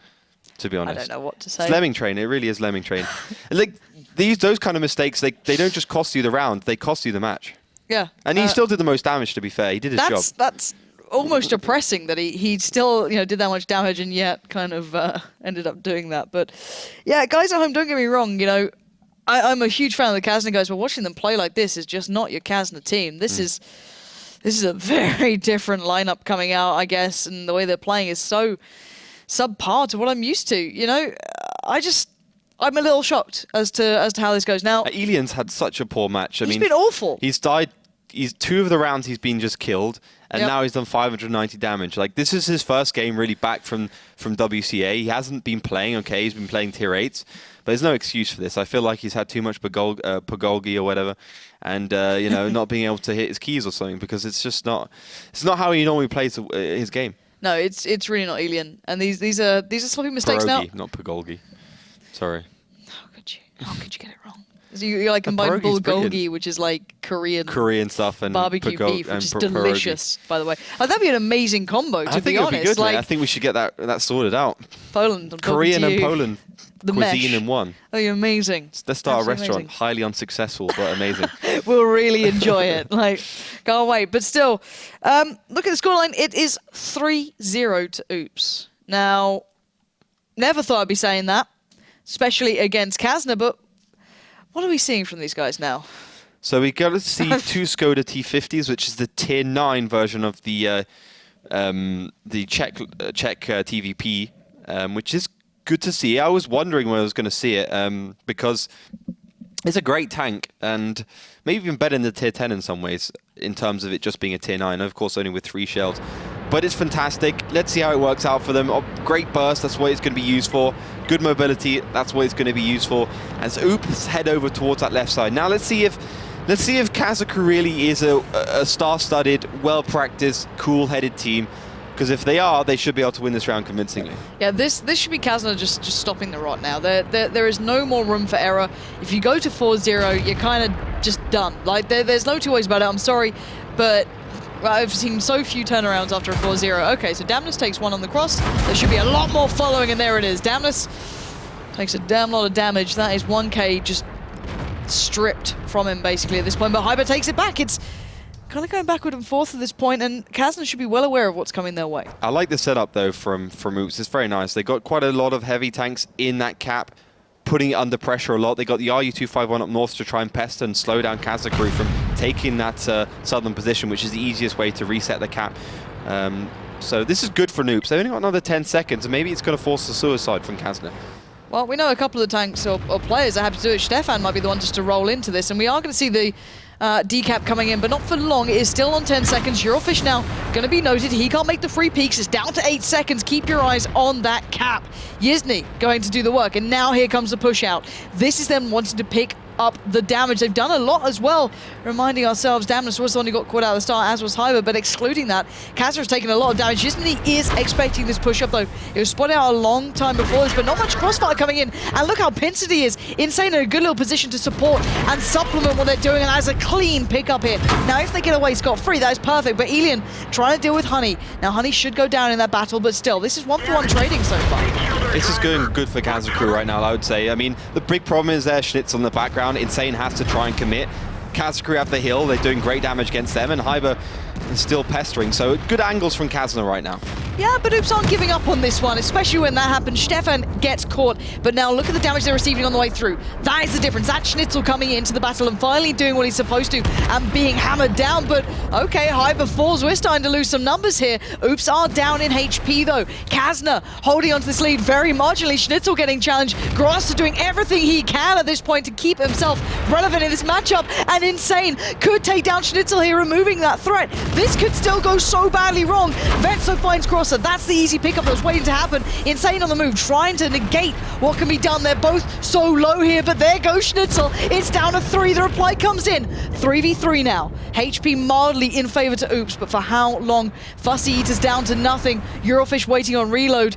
To be honest, I don't know what to say. It's lemming train. It really is lemming train. Like those kind of mistakes, they don't just cost you the round. They cost you the match. Yeah. And he still did the most damage. To be fair, he did his job. That's almost depressing that he still did that much damage and yet kind of ended up doing that. But yeah, guys at home, don't get me wrong. I'm a huge fan of the Kazna guys, but watching them play like this is just not your Kazna team. This is a very different lineup coming out, I guess, and the way they're playing is so subpar to what I'm used to. I'm a little shocked as to how this goes. Now, Elian's had such a poor match. He's been awful. He's died. He's 2 of the rounds he's been just killed, and Yep. now he's done 590 damage. Like this is his first game really back from WCA. He hasn't been playing. Okay, he's been playing tier 8s, but there's no excuse for this. I feel like he's had too much Pagolgi or whatever, and not being able to hit his keys or something because it's just not. It's not how he normally plays his game. No, it's really not Elian, and these are sloppy mistakes now. Not Pagolgi. Sorry. How could you get it wrong? So you like combine pierogi's bulgogi, which is like Korean stuff, and barbecue beef, which is delicious, by the way. Oh, that'd be an amazing combo, to be honest. I think it would be good, mate. I think we should get that sorted out. Poland. Korean and Poland the cuisine mesh. in one. Oh, you're amazing. Let's start Absolutely a restaurant. amazing. Highly unsuccessful, but amazing. We'll really enjoy it. Can't wait. But still, look at the scoreline. It is 3-0 to Oops. Now, never thought I'd be saying that, especially against Kazna, but what are we seeing from these guys now? So we got to see 2 Skoda T50s, which is the tier 9 version of the Czech TVP, which is good to see. I was wondering when I was going to see it because it's a great tank and maybe even better than the tier 10 in some ways in terms of it just being a tier 9, of course only with 3 shells. But it's fantastic. Let's see how it works out for them. Great burst, that's what it's going to be used for. Good mobility, that's what it's going to be used for. As Oops head over towards that left side. Now let's see if Kazakh really is a star-studded, well-practiced, cool-headed team. Because if they are, they should be able to win this round convincingly. Yeah, this should be Kazna just stopping the rot now. There is no more room for error. If you go to 4-0, you're kind of just done. Like there's no two ways about it. I'm sorry, but I've seen so few turnarounds after a 4-0. Okay, so Damnus takes 1 on the cross. There should be a lot more following, and there it is. Damnus takes a damn lot of damage. That is 1k just stripped from him basically at this point. But Hyber takes it back. It's kind of going backward and forth at this point, and Kazna should be well aware of what's coming their way. I like the setup though from Oops. It's very nice. They got quite a lot of heavy tanks in that cap, putting it under pressure a lot. They got the RU-251 up north to try and pester and slow down Kazakh crew from taking that southern position, which is the easiest way to reset the cap. So this is good for Noops. They've only got another 10 seconds, and maybe it's going to force the suicide from Kazna. Well, we know a couple of tanks or players that have to do it. Stefan might be the one just to roll into this, and we are going to see the decap coming in, but not for long. It is still on 10 seconds. Eurofish now going to be noted. He can't make the free peaks. It's down to 8 seconds. Keep your eyes on that cap. Yizny going to do the work, and now here comes the push out. This is them wanting to pick up the damage. They've done a lot as well. Reminding ourselves, Damnus was the one who got caught out at the start, as was Hyber, but excluding that, Kazna has taken a lot of damage. Yizny is expecting this push up though. It was spotted out a long time before this, but not much crossfire coming in. And look how Pinsard he is. Insane in a good little position to support and supplement what they're doing, and as a clean pick up here. Now if they get away scot-free, that is perfect, but Elian trying to deal with Honey. Now Honey should go down in that battle, but still, this is 1-for-1 trading so far. This is going good for Kazakh crew right now, I would say. I mean, the big problem is there, Schnitzel in the background. Insane has to try and commit. Kazakh crew up the hill, they're doing great damage against them, and Hyber is still pestering. So good angles from Kazna right now. Yeah, but Oops aren't giving up on this one, especially when that happens. Stefan gets caught, but now look at the damage they're receiving on the way through. That is the difference. That Schnitzel coming into the battle and finally doing what he's supposed to and being hammered down. But okay, Hyber falls. We're starting to lose some numbers here. Oops are down in HP though. Kazna holding onto this lead very marginally. Schnitzel getting challenged. Grosser doing everything he can at this point to keep himself relevant in this matchup. And Insane could take down Schnitzel here, removing that threat. This could still go so badly wrong. Vetso finds Crosser. That's the easy pickup that was waiting to happen. Insane on the move, trying to negate what can be done. They're both so low here, but there goes Schnitzel. It's down to 3. The reply comes in. 3v3 now. HP mildly in favor to Oops, but for how long? Fussy Eater's down to nothing. Eurofish waiting on reload.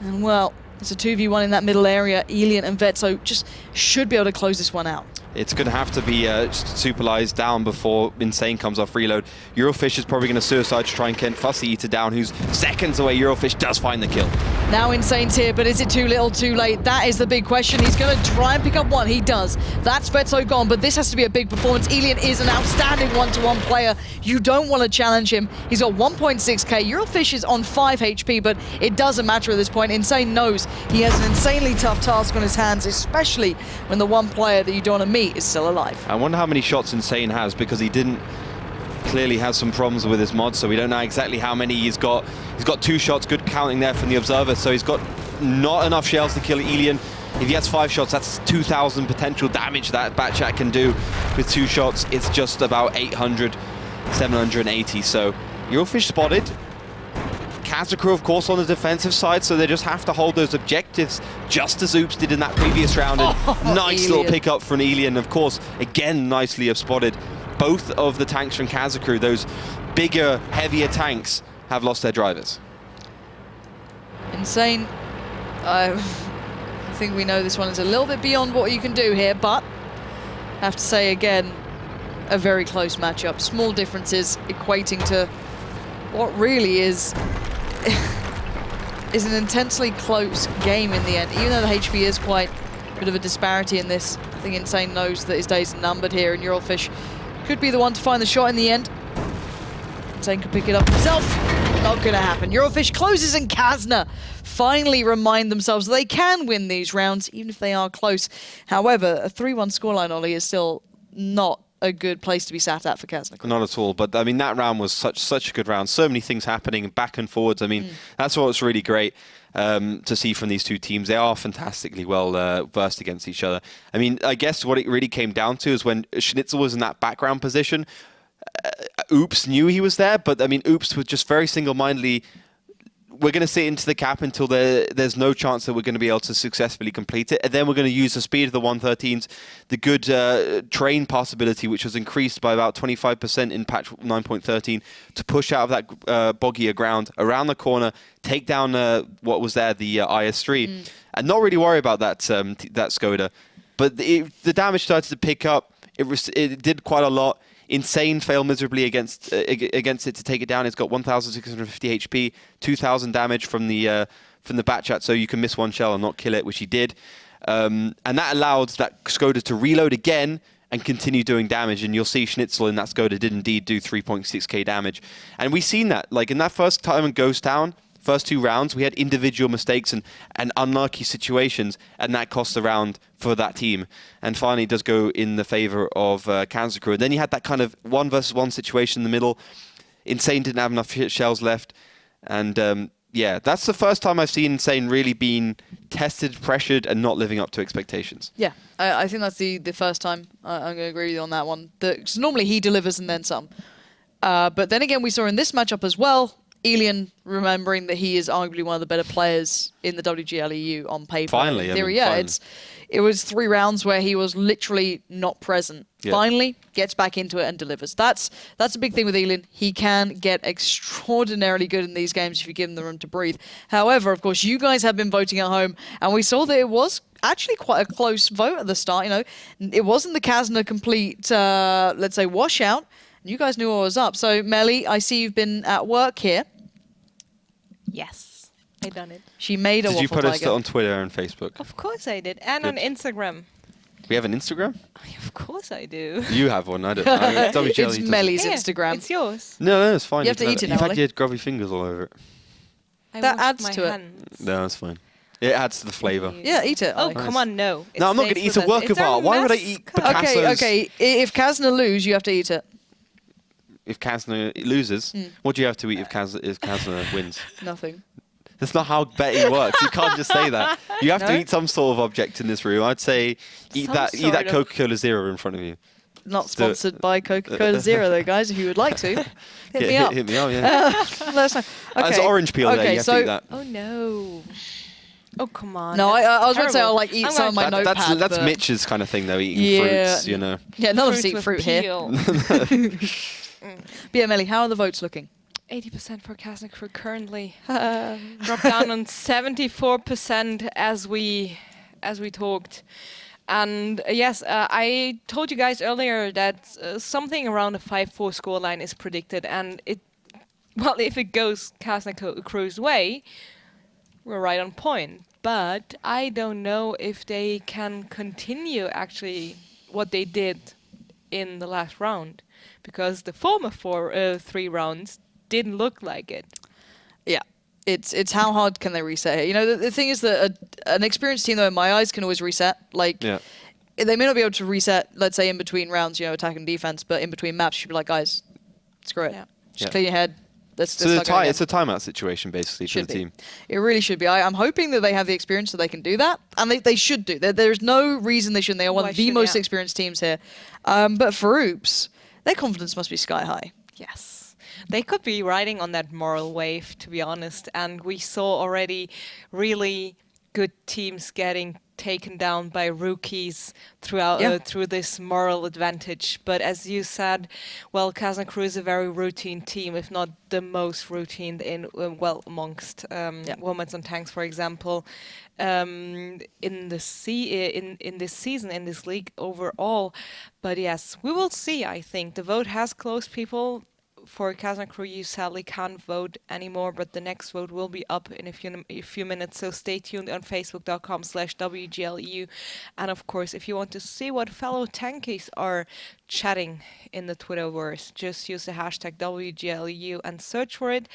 And well, it's a 2v1 in that middle area. Elian and Vetso just should be able to close this one out. It's going to have to be Superlies down before Insane comes off reload. Eurofish is probably going to suicide to try and get Fussy Eater down, who's seconds away. Eurofish does find the kill. Now Insane's here, but is it too little, too late? That is the big question. He's going to try and pick up one. He does. That's Vetso gone, but this has to be a big performance. Elian is an outstanding one-to-one player. You don't want to challenge him. He's got 1.6k. Eurofish is on 5 HP, but it doesn't matter at this point. Insane knows he has an insanely tough task on his hands, especially when the one player that you don't want to meet is still alive. I wonder how many shots Insane has, because he didn't clearly has some problems with his mod, so we don't know exactly how many he's got. He's got 2 shots, good counting there from the observer, so he's got not enough shells to kill Elian. If he has 5 shots, that's 2,000 potential damage that Batchat can do. With 2 shots, it's just about 800, 780, so Eurofish spotted. Kazna crew, of course, on the defensive side, so they just have to hold those objectives, just as Oops did in that previous round. And nice Elian. little pickup from Elian, of course, again, nicely have spotted. Both of the tanks from Kazna crew, those bigger, heavier tanks, have lost their drivers. Insane. I think we know this one is a little bit beyond what you can do here, but I have to say again, a very close matchup. Small differences equating to what really is an intensely close game in the end. Even though the HP is quite a bit of a disparity in this, I think Insane knows that his days are numbered here, and Eurofish could be the one to find the shot in the end. Insane could pick it up himself. Not gonna happen. Eurofish closes, and Kazna finally remind themselves they can win these rounds, even if they are close. However, a 3-1 scoreline, Ollie, is still not a good place to be sat at for Kazna. Not at all, but I mean, that round was such a good round. So many things happening back and forwards. I mean, that's what's really great to see from these two teams. They are fantastically well versed against each other. I mean, I guess what it really came down to is when Schnitzel was in that background position, Oops knew he was there, but I mean, Oops was just very single-mindedly, we're going to sit into the cap until there's no chance that we're going to be able to successfully complete it. And then we're going to use the speed of the 113s, the good train possibility, which was increased by about 25% in patch 9.13, to push out of that boggier ground around the corner, take down what was there, the IS-3, and not really worry about that Skoda. But the damage started to pick up. It did quite a lot. Insane failed miserably against it to take it down. It's got 1,650 HP, 2,000 damage from the Batchat, so you can miss one shell and not kill it, which he did. And that allowed that Skoda to reload again and continue doing damage. And you'll see Schnitzel in that Skoda did indeed do 3.6k damage. And we've seen that, like in that first time in Ghost Town, first 2 rounds, we had individual mistakes and unlucky situations, and that cost the round for that team. And finally, it does go in the favor of Kazna crew. And then you had that kind of 1-versus-1 situation in the middle. Insane didn't have enough shells left. And yeah, that's the first time I've seen Insane really being tested, pressured, and not living up to expectations. Yeah, I think that's the first time. I'm going to agree with you on that one. Because normally he delivers and then some. But then again, we saw in this matchup as well, Elian remembering that he is arguably one of the better players in the WGLEU on paper. Finally, in theory, it was 3 rounds where he was literally not present. Yeah. Finally, gets back into it and delivers. That's a big thing with Elian. He can get extraordinarily good in these games if you give him the room to breathe. However, of course, you guys have been voting at home, and we saw that it was actually quite a close vote at the start. You know, it wasn't the Kazna complete, let's say, washout. You guys knew what was up. So, Melly, I see you've been at work here. Yes, I done it. She made a waffle tiger. Did you put it on Twitter and Facebook? Of course I did. And Good. on Instagram. We have an Instagram? Of course I do. You have one, I don't. It's Melly's Instagram. It's yours. No, it's fine. You have to eat it now, You've had your grubby fingers all over it. That adds to it. No, that's fine. It adds to the flavour. Yeah, eat it. Oh, come on, no. No, I'm not going to eat a work of art. Why would I eat Picasso's? Okay. If Kazna lose, you have to eat it. If Kazna loses, what do you have to eat if Kazna wins? Nothing. That's not how betting works. You can't just say that. You have to eat some sort of object in this room. I'd say eat that Coca-Cola Zero in front of you. Not sponsored by Coca-Cola Zero, though, guys. If you would like to, hit me up. Hit me up, yeah. Let us know. Okay. It's orange peel there, you have to eat that. Oh, no. Oh, come on. No, I was going to say I'll terrible. eat I'm some of my gonna- notepad. That's but Mitch's kind of thing, though, eating Yeah. fruits, you know. Yeah, none of us Fruit eat with fruit here. peel. But yeah, Melly, how are the votes looking? 80% for Kazna crew currently. Dropped down on 74% as we talked. And yes, I told you guys earlier that something around a 5-4 scoreline is predicted, and if it goes Kazna crew's way, we're right on point. But I don't know if they can continue actually what they did in the last round, because the former 3 rounds didn't look like it. Yeah. It's how hard can they reset here? You know, the thing is that an experienced team, though, in my eyes, can always reset. Like, they may not be able to reset, let's say, in between rounds, you know, attack and defense, but in between maps, you should be like, guys, screw it. Yeah. Just clear your head. So it's a timeout situation, basically, for the team. It really should be. I'm hoping that they have the experience so they can do that, and they should do. There's no reason they shouldn't. They are one of the most experienced teams here. But for Oops, their confidence must be sky high. Yes. They could be riding on that moral wave, to be honest. And we saw already really good teams getting taken down by rookies through this moral advantage. But as you said, well, Kazna crew is a very routine team, if not the most routine amongst Women's on Tanks, for example, in this season, in this league overall. But yes, we will see. I think the vote has closed. People for Kazna crew, you sadly can't vote anymore, but the next vote will be up in a few minutes, so stay tuned on facebook.com/WGLEU. And of course, if you want to see what fellow tankies are chatting in the Twitterverse, just use the hashtag WGLEU and search for it.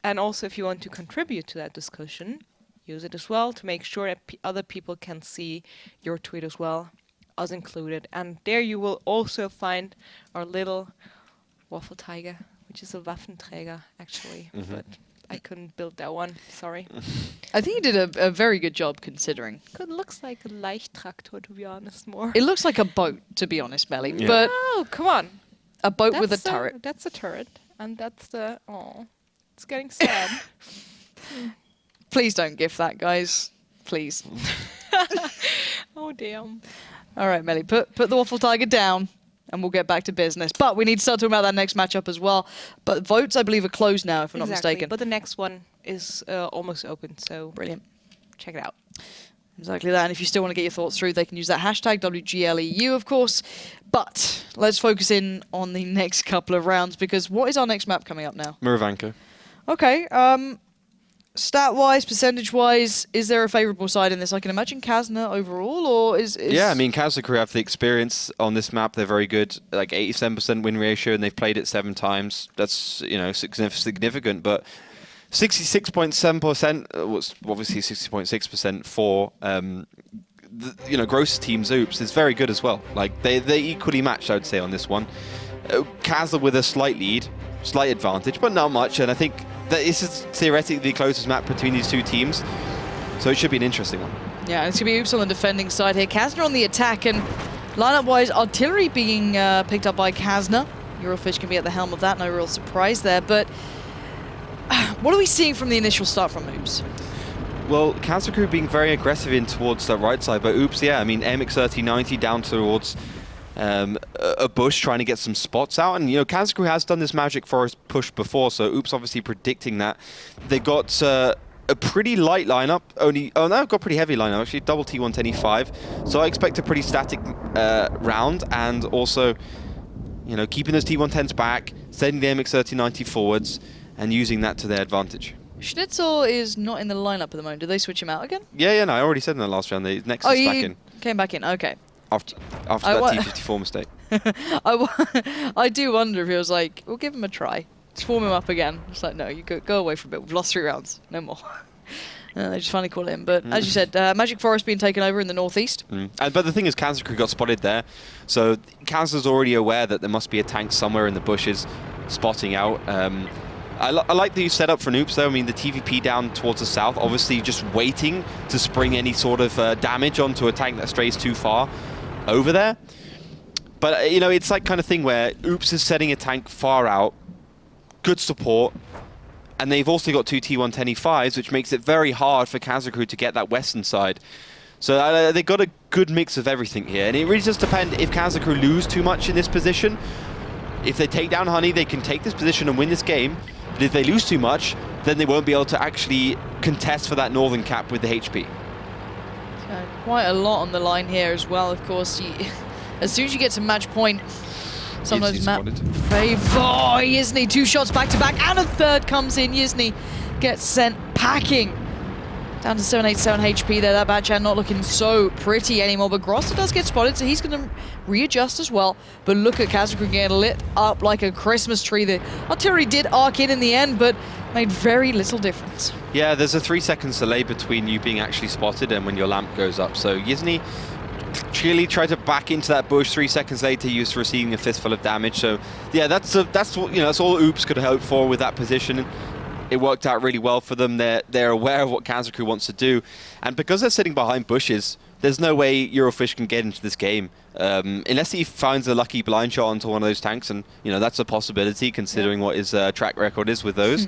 And also, if you want to contribute to that discussion, use it as well to make sure that other people can see your tweet as well, us included. And there you will also find our little Waffle Tiger, which is a Waffenträger, actually, but I couldn't build that one. Sorry. I think you did a very good job considering. It looks like a Leichttraktor, to be honest, more. It looks like a boat, to be honest, Melly. Yeah. But Oh, come on. a boat with a turret. That's a turret, and that's the... Oh, it's getting sad. Please don't gift that, guys. Please. Oh, damn. All right, Melly, put the Waffle Tiger down, and we'll get back to business. But we need to start talking about that next matchup as well. But votes, I believe, are closed now, if I'm not mistaken. But the next one is almost open, so Brilliant. check it out. Exactly that. And if you still want to get your thoughts through, they can use that hashtag WGLEU, of course. But let's focus in on the next couple of rounds, because what is our next map coming up now? Murovanka. Okay. Stat-wise, percentage-wise, is there a favourable side in this? I can imagine Kazna overall, or is... Yeah, I mean, Kazna crew have the experience on this map. They're very good, like 87% win ratio, and they've played it 7 times. That's, you know, significant, but 66.7% was obviously 60.6% for, you know, gross teams Oops is very good as well. Like, they're equally matched, I would say, on this one. Kazna with a slight lead, slight advantage, but not much, and I think that this is theoretically the closest map between these two teams, so it should be an interesting one. Yeah, it's going to be Oops on the defending side here. Kazna on the attack, and lineup-wise, artillery being picked up by Kazna. Eurofish can be at the helm of that, no real surprise there, but what are we seeing from the initial start from Oops? Well, Kazna crew being very aggressive in towards the right side, but Oops, yeah, I mean, MX-3090 down towards a bush trying to get some spots out, and you know, Kazna crew has done this Magic Forest push before, so Oops obviously predicting that. They got a pretty light lineup, got pretty heavy lineup, actually, double T110E5, so I expect a pretty static round, and also, you know, keeping those T110s back, sending the MX-3090 forwards, and using that to their advantage. Schnitzel is not in the lineup at the moment. Did they switch him out again? Yeah, no, I already said in the last round, the Nexus is back in. Came back in, okay. After that T54 mistake. I do wonder if he was like, we'll give him a try. Just form him up again. It's like, no, you go away for a bit. We've lost 3 rounds. No more. They just finally call it in. But as you said, Magic Forest being taken over in the northeast. But the thing is, Kazna crew got spotted there. So Kazna's already aware that there must be a tank somewhere in the bushes spotting out. I like the setup for Oops though. I mean, the TVP down towards the south, obviously just waiting to spring any sort of damage onto a tank that strays too far over there. But, you know, it's like kind of thing where Oops is setting a tank far out, good support, and they've also got two T110E5s, which makes it very hard for Kazakh to get that western side. So they've got a good mix of everything here, and it really just depends if Kazakh lose too much in this position. If they take down Honey, they can take this position and win this game. But if they lose too much, then they won't be able to actually contest for that northern cap with the HP. Quite a lot on the line here as well, of course. As soon as you get to match point, sometimes map favor. Oh, Yizny, 2 shots back to back, and a third comes in. Yizny gets sent packing. Down to 787 HP there. That Batchan not looking so pretty anymore, but Grosser does get spotted, so he's going to readjust as well. But look at Kazakh getting lit up like a Christmas tree. The artillery did arc in the end, but made very little difference. Yeah, there's a 3 seconds delay between you being actually spotted and when your lamp goes up. So Yizny clearly tried to back into that bush. 3 seconds later, he was receiving a fistful of damage. So yeah, that's what, you know, that's all Oops could hope for with that position. It worked out really well for them. They're aware of what Kazakh wants to do, and because they're sitting behind bushes, there's no way Eurofish can get into this game unless he finds a lucky blind shot onto one of those tanks, and you know that's a possibility considering what his track record is with those.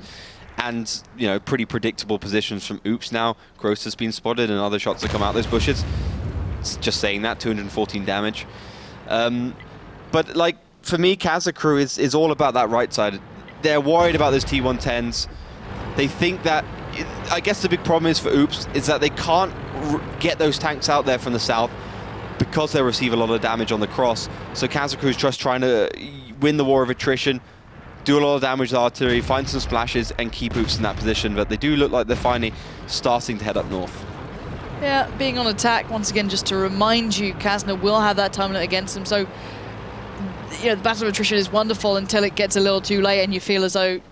And you know, pretty predictable positions from Oops now. Gross has been spotted, and other shots that come out those bushes. Just saying that, 214 damage. But like for me, Kazakh is all about that right side. They're worried about those T110s. They think that, I guess the big problem is for Oops is that they can't get those tanks out there from the south because they receive a lot of damage on the cross. So Kazakh is just trying to win the war of attrition, do a lot of damage with artillery, find some splashes, and keep Oops in that position. But they do look like they're finally starting to head up north. Yeah, being on attack, once again, just to remind you, Kazna will have that time limit against them. So, you know, the battle of attrition is wonderful until it gets a little too late and you feel as though it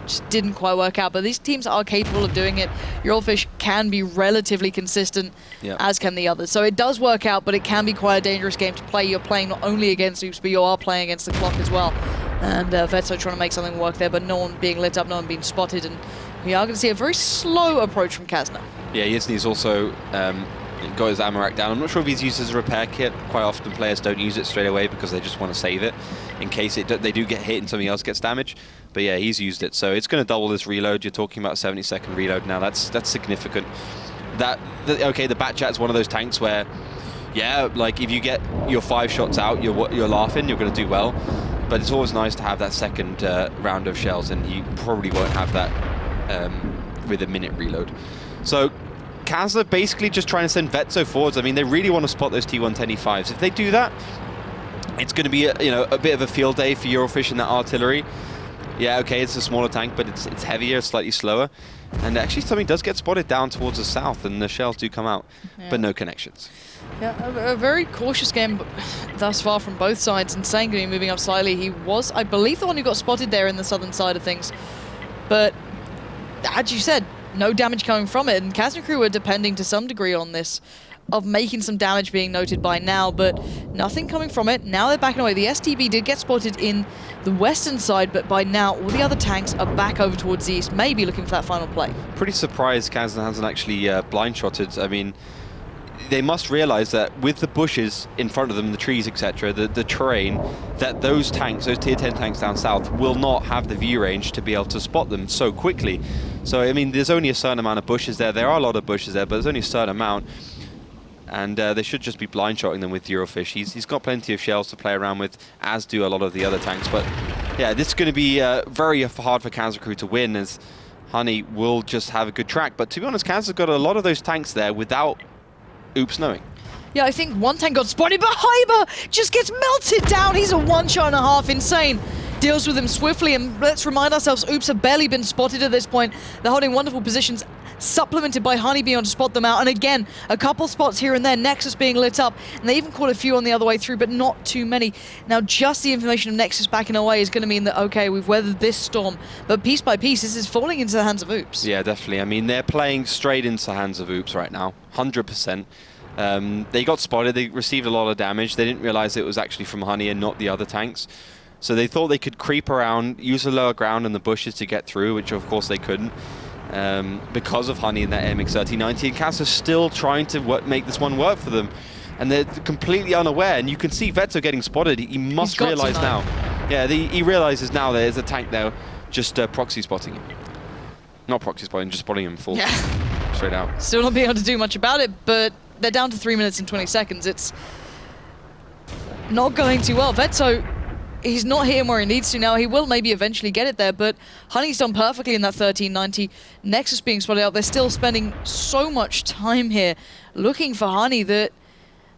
just didn't quite work out. But these teams are capable of doing it. Eurofish can be relatively consistent, as can the others. So it does work out, but it can be quite a dangerous game to play. You're playing not only against Oops, but you are playing against the clock as well. And Vetso trying to make something work there, but no one being lit up, no one being spotted. And we are going to see a very slow approach from Kazna. Yeah, Yizny's also got his ammo rack down. I'm not sure if he's used as a repair kit. Quite often players don't use it straight away because they just want to save it in case they do get hit and something else gets damaged. But yeah, he's used it. So it's going to double this reload. You're talking about a 70-second reload now. That's significant. Okay, the Batchat is one of those tanks where, yeah, like if you get your 5 shots out, you're laughing, you're going to do well. But it's always nice to have that second round of shells, and you probably won't have that with a minute reload. So Kazna basically just trying to send Vetso forwards. I mean, they really want to spot those T110E5s. If they do that, it's going to be a bit of a field day for Eurofish in that artillery. Yeah, okay, it's a smaller tank, but it's heavier, slightly slower. And actually something does get spotted down towards the south, and the shells do come out, but no connections. Yeah, a very cautious game thus far from both sides. And Sangui moving up slightly. He was, I believe, the one who got spotted there in the southern side of things. But as you said, no damage coming from it. And Kazna crew are depending to some degree on this, of making some damage being noted by now, but nothing coming from it. Now they're backing away. The STB did get spotted in the western side, but by now all the other tanks are back over towards the east, maybe looking for that final play. Pretty surprised Kazna hasn't actually blind-shotted. I mean, they must realize that with the bushes in front of them, the trees, etc., the terrain, that those tanks, those tier 10 tanks down south, will not have the view range to be able to spot them so quickly. So, I mean, there's only a certain amount of bushes there. There are a lot of bushes there, but there's only a certain amount. And they should just be blind-shotting them with Eurofish. He's got plenty of shells to play around with, as do a lot of the other tanks. But yeah, this is going to be very hard for Kazakh to win, as Honey will just have a good track. But to be honest, Kazakh got a lot of those tanks there without Oops knowing. Yeah, I think one tank got spotted, but Hyber just gets melted down. He's a 1.5 insane. Deals with him swiftly, and let's remind ourselves, Oops have barely been spotted at this point. They're holding wonderful positions, supplemented by Honey being able to spot them out. And again, a couple spots here and there, Nexus being lit up, and they even caught a few on the other way through, but not too many. Now, just the information of Nexus backing away is going to mean that, okay, we've weathered this storm, but piece by piece, this is falling into the hands of Oops. Yeah, definitely. I mean, they're playing straight into the hands of Oops right now, 100%. They got spotted, they received a lot of damage. They didn't realize it was actually from Honey and not the other tanks. So they thought they could creep around, use the lower ground and the bushes to get through, which of course they couldn't because of Honey and that MX-3090. And Kazna still trying to make this one work for them. and they're completely unaware. And you can see Vetso getting spotted. He must realize now. Yeah, he realizes now there's a tank there, just proxy spotting him. Not proxy spotting, just spotting him full. Yeah. Straight out. Still not being able to do much about it, but they're down to 3 minutes and 20 seconds. It's not going too well. Vetso, he's not hitting where he needs to now. He will maybe eventually get it there, but Honey's done perfectly in that 1390. Nexus being spotted out. They're still spending so much time here looking for Honey that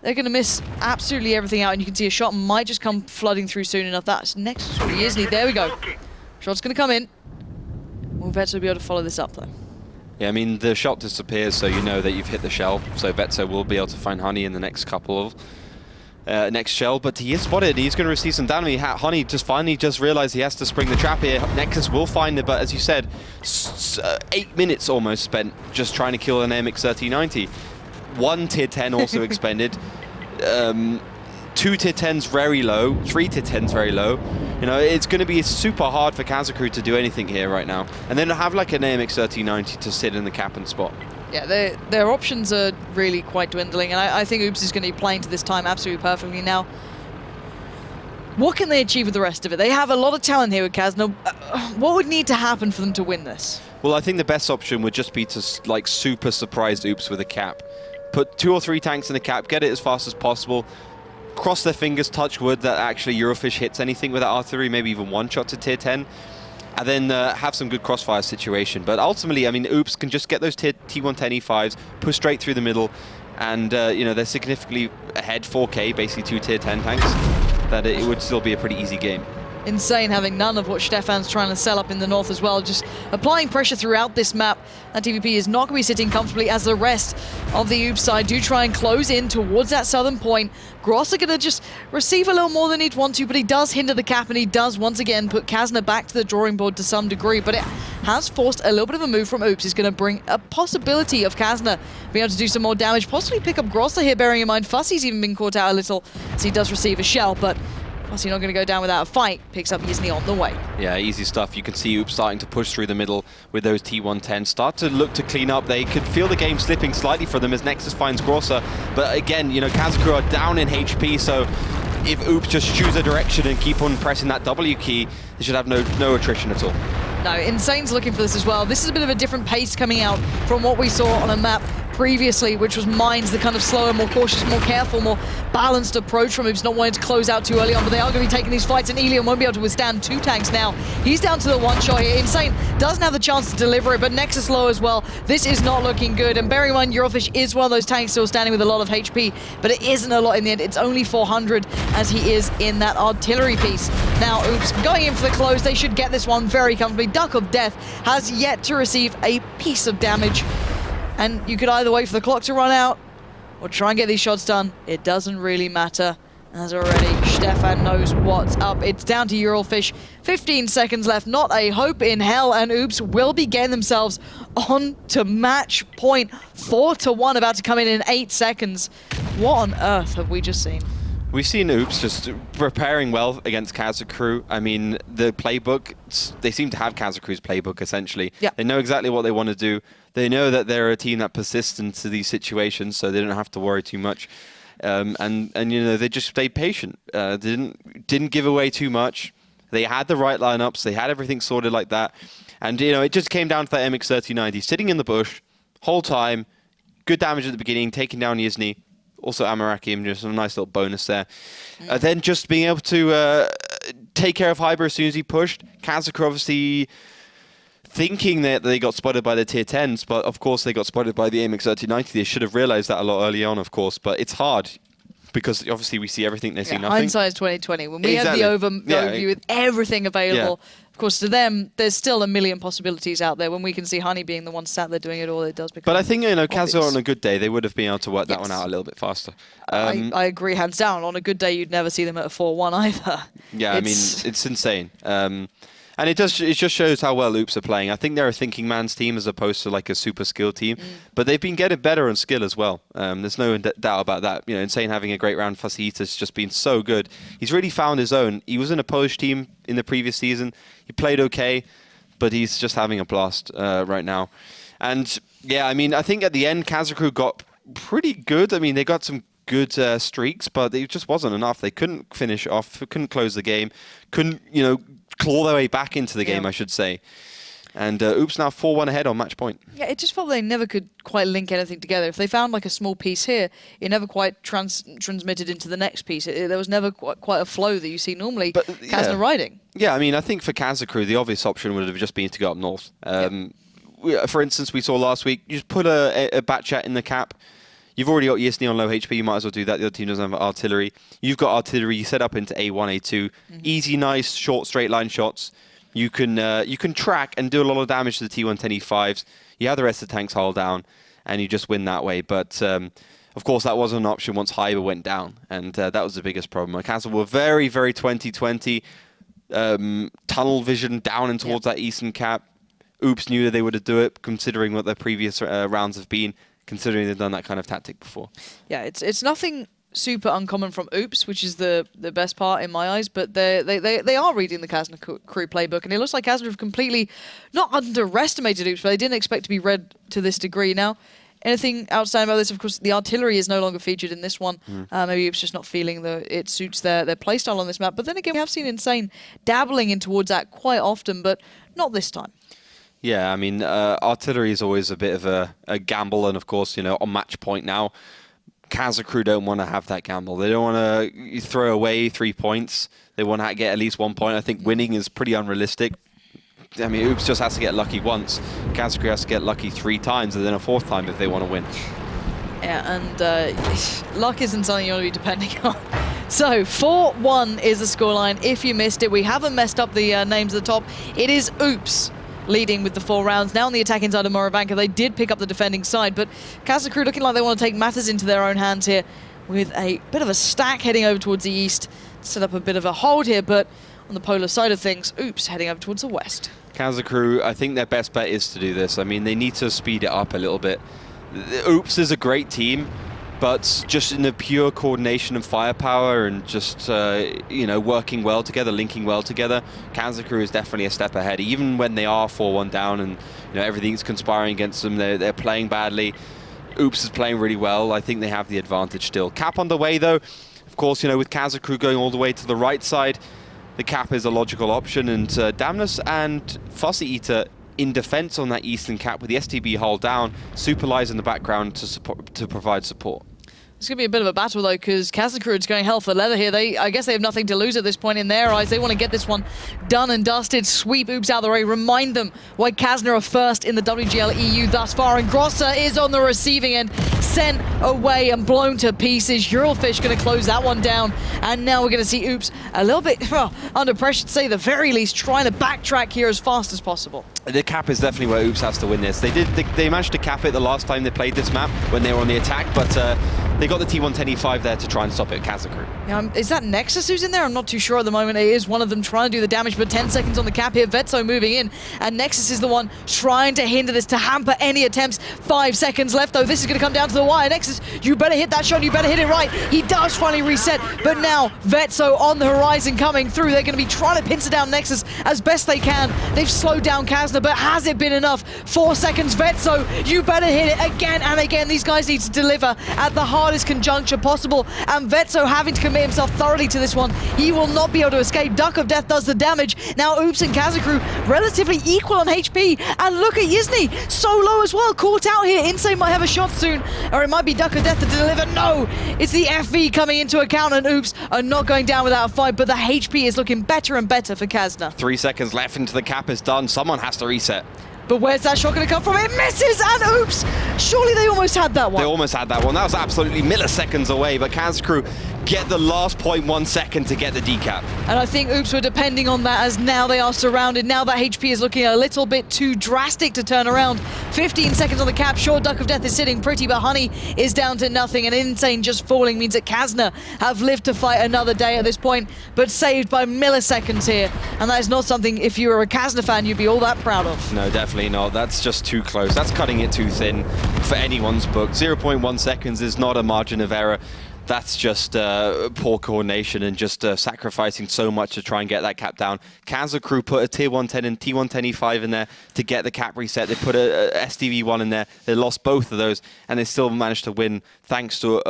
they're going to miss absolutely everything out, and you can see a shot might just come flooding through soon enough. That's Nexus for Yizny. There we go. Shot's going to come in. Will Vetso be able to follow this up, though? Yeah, I mean, the shot disappears, so you know that you've hit the shell. So Vetso will be able to find Honey in the next couple of next shell, but he is spotted. He's going to receive some damage. Honey finally realized he has to spring the trap here. Nexus will find it, but as you said, 8 minutes almost spent just trying to kill an AMX 1390. 1 tier 10 also expended. 2 tier 10s very low. 3 tier 10s very low. You know, it's going to be super hard for Kazakru to do anything here right now. And then have like an AMX 1390 to sit in the cap and spot. Yeah, their options are really quite dwindling, and I think Oops is going to be playing to this time absolutely perfectly now. What can they achieve with the rest of it? They have a lot of talent here with Kazna. What would need to happen for them to win this? Well, I think the best option would just be to like super surprise Oops with a cap. Put 2 or 3 tanks in the cap, get it as fast as possible. Cross their fingers, touch wood that actually Eurofish hits anything with that artillery, maybe even one shot to tier 10. And then have some good crossfire situation. But ultimately, I mean, Oops can just get those T110 E5s, push straight through the middle, and you know, they're significantly ahead, 4K, basically 2 tier 10 tanks, that it would still be a pretty easy game. Insane having none of what Stefan's trying to sell up in the north as well, just applying pressure throughout this map. That TVP is not going to be sitting comfortably as the rest of the Oops side do try and close in towards that southern point. Gross are going to just receive a little more than he'd want to, but he does hinder the cap, and he does once again put Kazna back to the drawing board to some degree, but it has forced a little bit of a move from Oops. It's going to bring a possibility of Kazna being able to do some more damage, possibly pick up Grosser here, bearing in mind Fussy's even been caught out a little as he does receive a shell, but Fussy not going to go down without a fight. Picks up Yizny on the way. Yeah, easy stuff. You can see Oops starting to push through the middle with those T110. Start to look to clean up. They could feel the game slipping slightly for them as Nexus finds Grosser. But again, you know, Kazakru are down in HP, so if Oops just choose a direction and keep on pressing that W key, they should have no attrition at all. No, Insane's looking for this as well. This is a bit of a different pace coming out from what we saw on a map previously, which was Mines, the kind of slower, more cautious, more careful, more balanced approach from him, not wanting to close out too early on, but they are going to be taking these fights, and Elian won't be able to withstand 2 tanks now. He's down to the 1 shot here. Insane doesn't have the chance to deliver it, but Nexus low as well. This is not looking good, and bearing in mind, Eurofish is one of those tanks still standing with a lot of HP, but it isn't a lot in the end. It's only 400 as he is in that artillery piece. Now, Oops going in for the close. They should get this one very comfortably. Duck of Death has yet to receive a piece of damage. And you could either wait for the clock to run out or try and get these shots done. It doesn't really matter, as already Stefan knows what's up. It's down to Eurofish. 15 seconds left, not a hope in hell, and Oops will be getting themselves on to match point. 4-1 about to come in 8 seconds. What on earth have we just seen? We've seen Oops just preparing well against Kazakru. I mean, the playbook, they seem to have Kazakru's playbook, essentially. Yeah. They know exactly what they want to do. They know that they're a team that persists into these situations, so they don't have to worry too much. And you know, they just stayed patient. Didn't give away too much. They had the right lineups. They had everything sorted like that. And, you know, it just came down to that MX 3090, sitting in the bush, whole time, good damage at the beginning, taking down Yizny. Also Amarakim, just a nice little bonus there. Then just being able to take care of Hyber as soon as he pushed. Kazakru obviously thinking that they got spotted by the tier 10s, but of course they got spotted by the AMX 3090. They should have realized that a lot early on, of course, but it's hard because obviously we see everything, they see nothing. Hindsight is 2020. When we had the overview with everything available, of course, to them, there's still a million possibilities out there. When we can see Honey being the one sat there doing it all, it does become. But I think, you know, obvious. Kazakru on a good day, they would have been able to work that one out a little bit faster. I agree, hands down. On a good day, you'd never see them at a 4-1 either. Yeah, I mean, it's insane. And it just shows how well Oops are playing. I think they're a thinking man's team as opposed to like a super skilled team. But they've been getting better on skill as well. There's no doubt about that. You know, Insane having a great round. Fasihita's just been so good. He's really found his own. He was in a Polish team in the previous season. He played okay, but he's just having a blast right now. And yeah, I mean, I think at the end, Kazakru got pretty good. I mean, they got some good streaks, but it just wasn't enough. They couldn't finish off, couldn't close the game, couldn't, claw their way back into the game, I should say. And Oops now 4-1 ahead on match point. Yeah, it just felt they never could quite link anything together. If they found like a small piece here, it never quite transmitted into the next piece. There was never quite a flow that you see normally Kazna riding. Yeah, I mean, I think for Kazna Crew, the obvious option would have just been to go up north. For instance, we saw last week, you just put a bat chat in the cap. You've already got Yisni on low HP, you might as well do that. The other team doesn't have artillery. You've got artillery, you set up into A1, A2. Easy, nice, short, straight line shots. You can track and do a lot of damage to the T110E5s. You have the rest of the tanks hull down, and you just win that way. But of course, that wasn't an option once Hyber went down, and that was the biggest problem. Kazna were very, very 2020 tunnel vision down and towards that eastern cap. Oops knew that they would do it, considering what their previous rounds have been, considering they've done that kind of tactic before. Yeah, it's nothing super uncommon from Oops, which is the best part in my eyes, but they are reading the Kazna Crew playbook, and it looks like Kazna have completely not underestimated Oops, but they didn't expect to be read to this degree. Now, anything outstanding about this? Of course, the artillery is no longer featured in this one. Maybe Oops just not feeling that it suits their playstyle on this map, but then again, we have seen Insane dabbling in towards that quite often, but not this time. Yeah, I mean, artillery is always a bit of a gamble, and of course, on match point now, Kazna Crew don't want to have that gamble. They don't want to throw away 3 points. They want to get at least 1 point. I think winning is pretty unrealistic. I mean, Oops just has to get lucky once. Kazna Crew has to get lucky 3 times, and then a 4th time if they want to win. Yeah, and luck isn't something you want to be depending on. So, 4-1 is the scoreline. If you missed it, we haven't messed up the names at the top. It is Oops leading with the 4 rounds. Now on the attack inside of Murovanka, they did pick up the defending side, but Kazna Crew looking like they want to take matters into their own hands here with a bit of a stack heading over towards the east. Set up a bit of a hold here, but on the polar side of things, Oops heading over towards the west. Kazna Crew, I think their best bet is to do this. I mean, they need to speed it up a little bit. Oops is a great team, but just in the pure coordination and firepower and just, working well together, linking well together, Kazna Crew is definitely a step ahead. Even when they are 4-1 down and everything's conspiring against them, they're playing badly. Oops is playing really well. I think they have the advantage still. Cap on the way, though. Of course, with Kazna Crew going all the way to the right side, the cap is a logical option. And Damnus and Fussy Eater in defense on that eastern cap with the STB hull down, Superlies in the background to provide support. It's going to be a bit of a battle, though, because Kazna Crew is going hell for leather here. I guess they have nothing to lose at this point in their eyes. They want to get this one done and dusted, sweep Oops out of the way, remind them why Kazna are first in the WGLEU thus far. And Grosser is on the receiving end, sent away and blown to pieces. Eurelfish going to close that one down. And now we're going to see Oops a little bit under pressure, to say the very least, trying to backtrack here as fast as possible. The cap is definitely where Oops has to win this. They managed to cap it the last time they played this map when they were on the attack, but they got the T110E5 there to try and stop it, Kazna Crew. Yeah, is that Nexus who's in there? I'm not too sure at the moment. It is one of them trying to do the damage, but 10 seconds on the cap here. Vetso moving in, and Nexus is the one trying to hinder this, to hamper any attempts. 5 seconds left, though. This is going to come down to the wire. Nexus, you better hit that shot. You better hit it right. He does finally reset, but now Vetso on the horizon coming through. They're going to be trying to pincer down Nexus as best they can. They've slowed down Kazna, but has it been enough? 4 seconds. Vetso, you better hit it again and again. These guys need to deliver at the hardest conjuncture possible, and Vetso having to commit himself thoroughly to this one. He will not be able to escape. Duck of Death does the damage. Now Oops and Kazna Crew relatively equal on HP, and look at Yisni, so low as well, caught out here. Insane might have a shot soon, or it might be Duck of Death to deliver. No, it's the FV coming into account, and Oops are not going down without a fight, but the HP is looking better and better for Kazna. 3 seconds left into the cap is done. Someone has to reset. But where's that shot going to come from? It misses, and Oops! Surely they almost had that one. They almost had that one. That was absolutely milliseconds away, but Kazna Crew get the last 0.1 second to get the decap. And I think Oops were depending on that, as now they are surrounded. Now that HP is looking a little bit too drastic to turn around. 15 seconds on the cap. Sure, Duck of Death is sitting pretty, but Honey is down to nothing, and Insane just falling means that Kazna have lived to fight another day at this point, but saved by milliseconds here. And that is not something, if you were a Kazna fan, you'd be all that proud of. No, definitely not. That's just too close. That's cutting it too thin for anyone's book. 0.1 seconds is not a margin of error. That's just poor coordination and just sacrificing so much to try and get that cap down. Kazna crew put a tier 110 and T110E5 in there to get the cap reset. They put a SDV1 in there. They lost both of those, and they still managed to win thanks to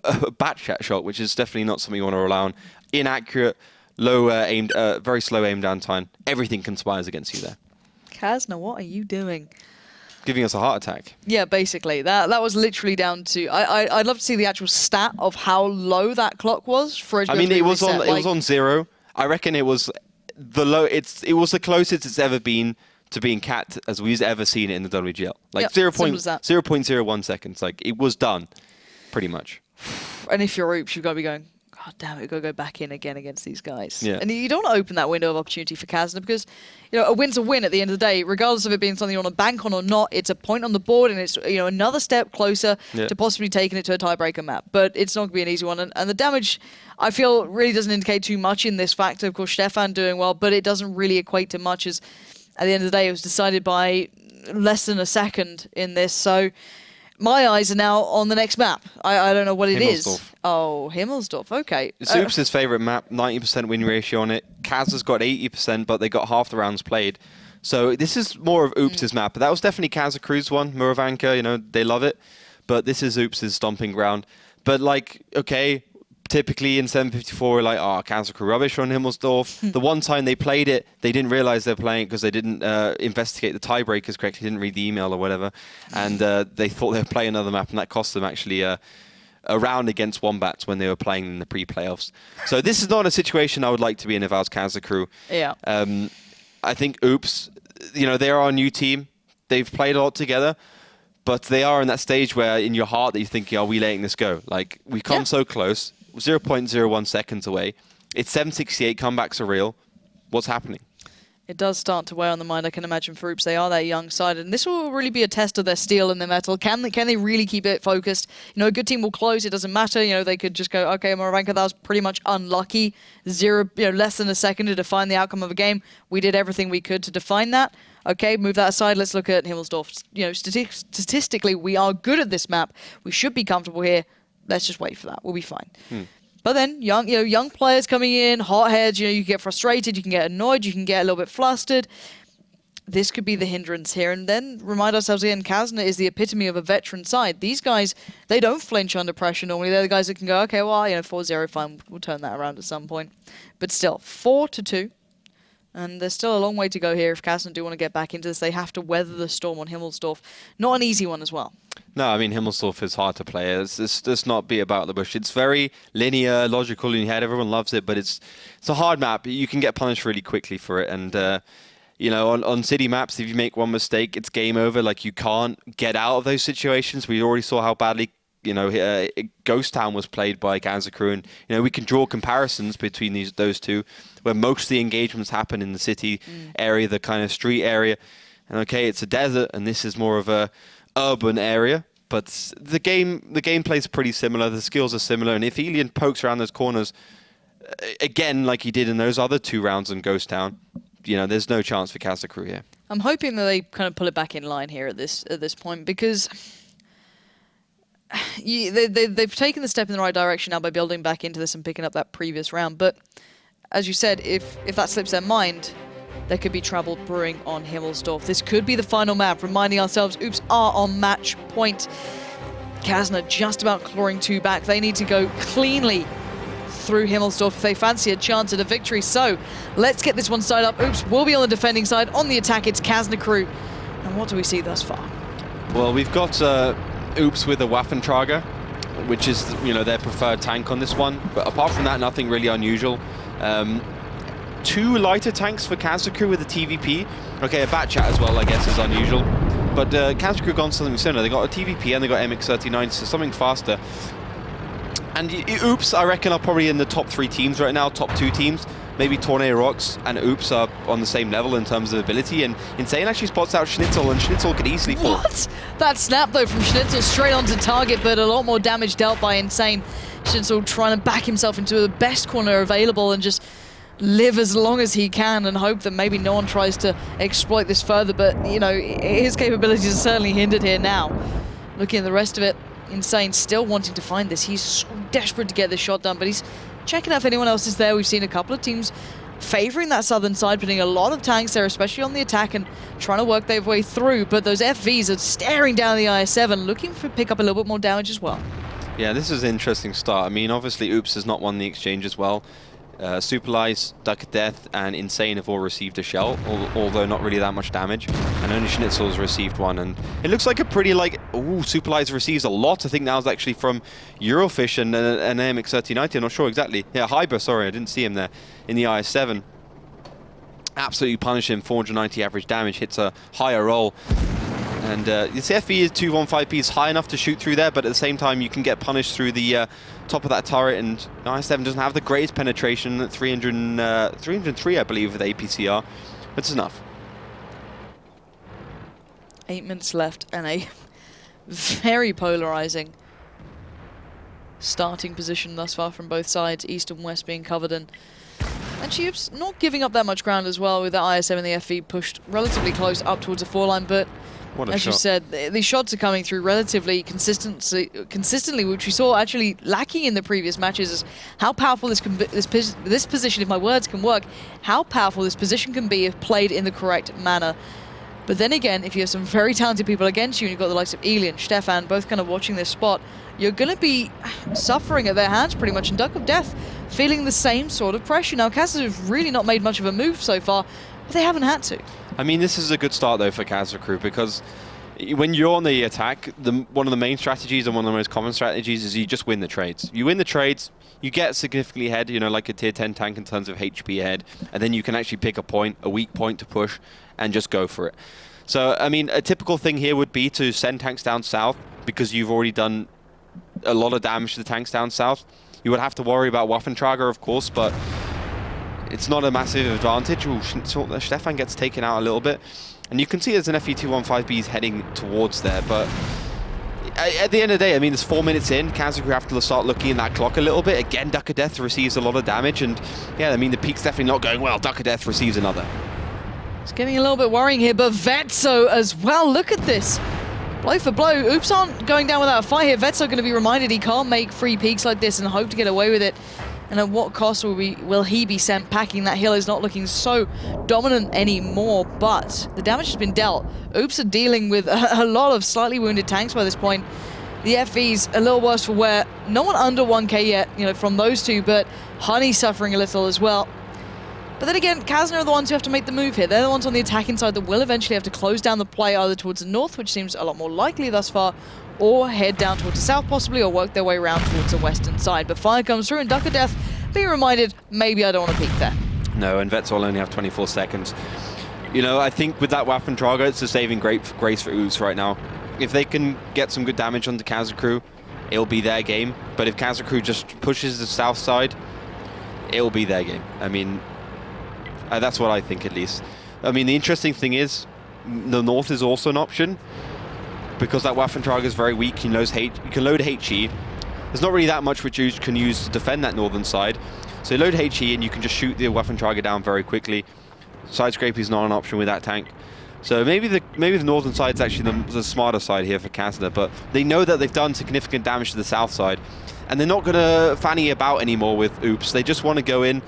a bat chat shot, which is definitely not something you want to rely on. Inaccurate, low aimed, very slow aim down time. Everything conspires against you there. Kazna, what are you doing? Giving us a heart attack. Yeah, basically. That was literally down to... I'd love to see the actual stat of how low that clock was for it to I mean, be it was reset. on it was on 0. I reckon it was it was the closest it's ever been to being capped as we've ever seen it in the WGL. Like Yep, 0.01 seconds. Like, it was done, pretty much. And if you're Oops, you've got to be going, God damn it, we've got to go back in again against these guys. Yeah. And you don't want to open that window of opportunity for Kazna because, you know, a win's a win at the end of the day, regardless of it being something you want to bank on or not. It's a point on the board, and it's, you know, another step closer to possibly taking it to a tiebreaker map. But it's not going to be an easy one. And the damage, I feel, really doesn't indicate too much in this factor. Of course, Stefan doing well, but it doesn't really equate to much, as at the end of the day, it was decided by less than a second in this. So my eyes are now on the next map. I don't know what it is. Himmelsdorf. Oh, Himmelsdorf. Okay. It's Oops' favourite map, 90% win ratio on it. Kaz's got 80%, but they got half the rounds played. So this is more of Oops' map. But that was definitely Kaz's Crew's one. Murovanka, you know, they love it. But this is Oops' stomping ground. But, like, okay, typically in 754, we're like, oh, Kaz's Crew rubbish on Himmelsdorf. The one time they played it, they didn't realize they were playing it because they didn't investigate the tiebreakers correctly, didn't read the email or whatever. And they thought they were playing another map, and that cost them actually a round against Wombats when they were playing in the pre-playoffs. So this is not a situation I would like to be in if I was Kaz's Crew. Yeah. I think Oops, you know, they are a new team. They've played a lot together. But they are in that stage where in your heart that you're thinking, are we letting this go? Like, we come so close. 0.01 seconds away. It's 768. Comebacks are real. What's happening? It does start to weigh on the mind, I can imagine, for Oops. They are that young side, and this will really be a test of their steel and their metal. Can they really keep it focused? You know, a good team will close. It doesn't matter. You know, they could just go, okay, Murovanka, that was pretty much unlucky. Less than a second to define the outcome of a game. We did everything we could to define that. Okay, move that aside. Let's look at Himmelsdorf. You know, statistically, we are good at this map. We should be comfortable here. Let's just wait for that. We'll be fine. But then young players coming in, hotheads, you know, you can get frustrated, you can get annoyed, you can get a little bit flustered. This could be the hindrance here. And then remind ourselves again, Kazna is the epitome of a veteran side. These guys, they don't flinch under pressure normally. They're the guys that can go, okay, well, you know, 4-0, fine, we'll turn that around at some point. But still, 4-2. And there's still a long way to go here if Kazna do want to get back into this. They have to weather the storm on Himmelsdorf. Not an easy one as well. No, I mean, Himmelsdorf is hard to play. It's not be about the bush. It's very linear, logical in your head. Everyone loves it, but it's a hard map. You can get punished really quickly for it. And, you know, on city maps, if you make one mistake, it's game over. Like, you can't get out of those situations. We already saw how badly, you know, Ghost Town was played by Kaz's Crew. And, you know, we can draw comparisons between those two, where most of the engagements happen in the city area, the kind of street area. And, okay, it's a desert, and this is more of a urban area, but the gameplay is pretty similar. The skills are similar, and if Elian pokes around those corners again, like he did in those other 2 rounds in Ghost Town, you know, there's no chance for Kazna Crew here. I'm hoping that they kind of pull it back in line here at this point, because they've taken the step in the right direction now by building back into this and picking up that previous round. But as you said, if that slips their mind, there could be trouble brewing on Himmelsdorf. This could be the final map, reminding ourselves Oops are on match point. Kazna just about clawing 2 back. They need to go cleanly through Himmelsdorf if they fancy a chance at a victory. So let's get this one side up. Oops will be on the defending side. On the attack, it's Kazna Crew. And what do we see thus far? Well, we've got Oops with a Waffentrager, which is, you know, their preferred tank on this one. But apart from that, nothing really unusual. 2 lighter tanks for Kazna Crew with a TVP. Okay, a bat chat as well, I guess, is unusual. But Kazna Crew gone something similar. They got a TVP and they got MX-39, so something faster. And Oops, I reckon, are probably in the top 3 teams right now, top 2 teams. Maybe Tornado Rocks and Oops are on the same level in terms of ability. And Insane actually spots out Schnitzel, and Schnitzel could easily fall. What? That snap, though, from Schnitzel straight onto target, but a lot more damage dealt by Insane. Schnitzel trying to back himself into the best corner available and just live as long as he can and hope that maybe no one tries to exploit this further. But, you know, his capabilities are certainly hindered here now. Looking at the rest of it, Insane still wanting to find this. He's so desperate to get this shot done, but he's checking out if anyone else is there. We've seen a couple of teams favoring that southern side, putting a lot of tanks there, especially on the attack, and trying to work their way through. But those FVs are staring down the IS-7, looking to pick up a little bit more damage as well. Yeah, this is an interesting start. I mean, obviously, Oops has not won the exchange as well. Superlies, Duck of Death, and Insane have all received a shell, although not really that much damage. And only Schnitzel's received one. And it looks like a pretty, like, ooh, Superlies receives a lot. I think that was actually from Eurofish and AMX 3090. I'm not sure exactly. Yeah, Hyber, sorry, I didn't see him there in the IS-7. Absolutely punish him, 490 average damage, hits a higher roll. And this FV is 215p is high enough to shoot through there, but at the same time you can get punished through the top of that turret, and IS-7 doesn't have the greatest penetration at 303 I believe with APCR, but it's enough. 8 minutes left and a very polarizing starting position thus far from both sides, east and west being covered in. And Chiefs not giving up that much ground as well, with the IS-7 and the FV pushed relatively close up towards the 4 line, but as you said, these shots are coming through relatively consistently, which we saw actually lacking in the previous matches, is how powerful this position, if my words can work, how powerful this position can be if played in the correct manner. But then again, if you have some very talented people against you, and you've got the likes of Eli and Stefan both kind of watching this spot, you're going to be suffering at their hands pretty much, and Duck of Death feeling the same sort of pressure. Now, Kazna have really not made much of a move so far, but they haven't had to. I mean, this is a good start, though, for Kazna crew, because when you're on the attack, one of the main strategies and one of the most common strategies is you just win the trades. You win the trades, you get significantly ahead, you know, like a tier 10 tank in terms of HP ahead, and then you can actually pick a point, a weak point to push, and just go for it. So, I mean, a typical thing here would be to send tanks down south, because you've already done a lot of damage to the tanks down south. You would have to worry about Waffentrager, of course, but it's not a massive advantage. Ooh, Stefan gets taken out a little bit. And you can see there's an FE215B heading towards there, but at the end of the day, I mean, there's 4 minutes in. Kazna have to start looking at that clock a little bit. Again, Duck of Death receives a lot of damage, and yeah, I mean, the peak's definitely not going well. Duck of Death receives another. It's getting a little bit worrying here, but Vetso as well. Look at this. Blow for blow. Oops aren't going down without a fight here. Vetso going to be reminded he can't make free peaks like this and hope to get away with it. And at what cost will he be sent packing? That hill is not looking so dominant anymore, but the damage has been dealt. Oops are dealing with a lot of slightly wounded tanks by this point. The FV's a little worse for wear. No one under 1k yet, you know, from those two, but Honey suffering a little as well. But then again, Kazna are the ones who have to make the move here. They're the ones on the attacking side that will eventually have to close down the play either towards the north, which seems a lot more likely thus far, or head down towards the south possibly, or work their way around towards the western side. But fire comes through, and Duck of Death being reminded, maybe I don't want to peek there. No, and Vets will only have 24 seconds. You know, I think with that Waffentrager, it's a saving grace for Oops right now. If they can get some good damage on the Kazna crew, it'll be their game. But if Kazna crew just pushes the south side, it'll be their game. I mean, that's what I think, at least. I mean, the interesting thing is, the north is also an option, because that Waffentrager is very weak. You can load HE. There's not really that much which you can use to defend that northern side. So you load HE and you can just shoot the Waffentrager down very quickly. Side scrape is not an option with that tank. So maybe the northern side is actually the smarter side here for Kazna, but they know that they've done significant damage to the south side, and they're not going to fanny about anymore with Oops. They just want to go in,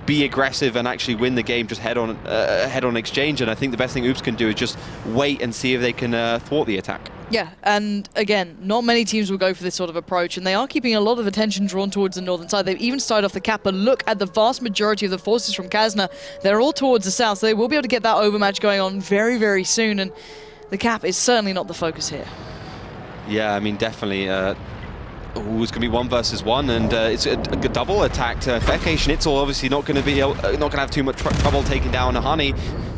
be aggressive, and actually win the game just head on exchange. And I think the best thing Oops can do is just wait and see if they can thwart the attack. Yeah, and again, not many teams will go for this sort of approach, and they are keeping a lot of attention drawn towards the northern side. They've even started off the cap, but look at the vast majority of the forces from Kazna. They're all towards the south, so they will be able to get that overmatch going on very, very soon, and the cap is certainly not the focus here. Yeah, I mean, definitely. It's going to be 1 versus 1, and it's a double attack to Feke. Schnitzel obviously not going to have too much trouble taking down Honey,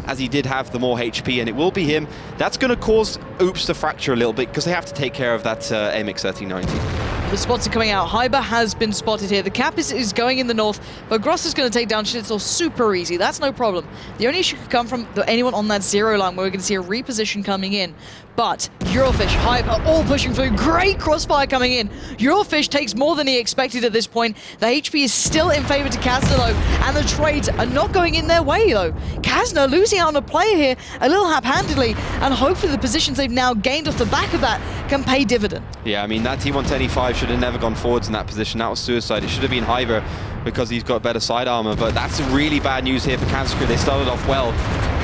as he did have the more HP, and it will be him. That's going to cause Oops to fracture a little bit, because they have to take care of that AMX 3090. The spots are coming out. Hyber has been spotted here. The cap is going in the north, but Gross is going to take down Schnitzel super easy. That's no problem. The only issue could come from anyone on that 0 line, where we're going to see a reposition coming in. But Eurofish, Hyber, all pushing through. Great crossfire coming in. Eurofish takes more than he expected at this point. The HP is still in favor to Kazna, though, and the trades are not going in their way, though. Kazna losing out on a player here a little hap-handedly, and hopefully the positions they've now gained off the back of that can pay dividend. Yeah, I mean, that T125 should have never gone forwards in that position. That was suicide. It should have been Hyber because he's got better side armor, but that's really bad news here for Kazna. They started off well,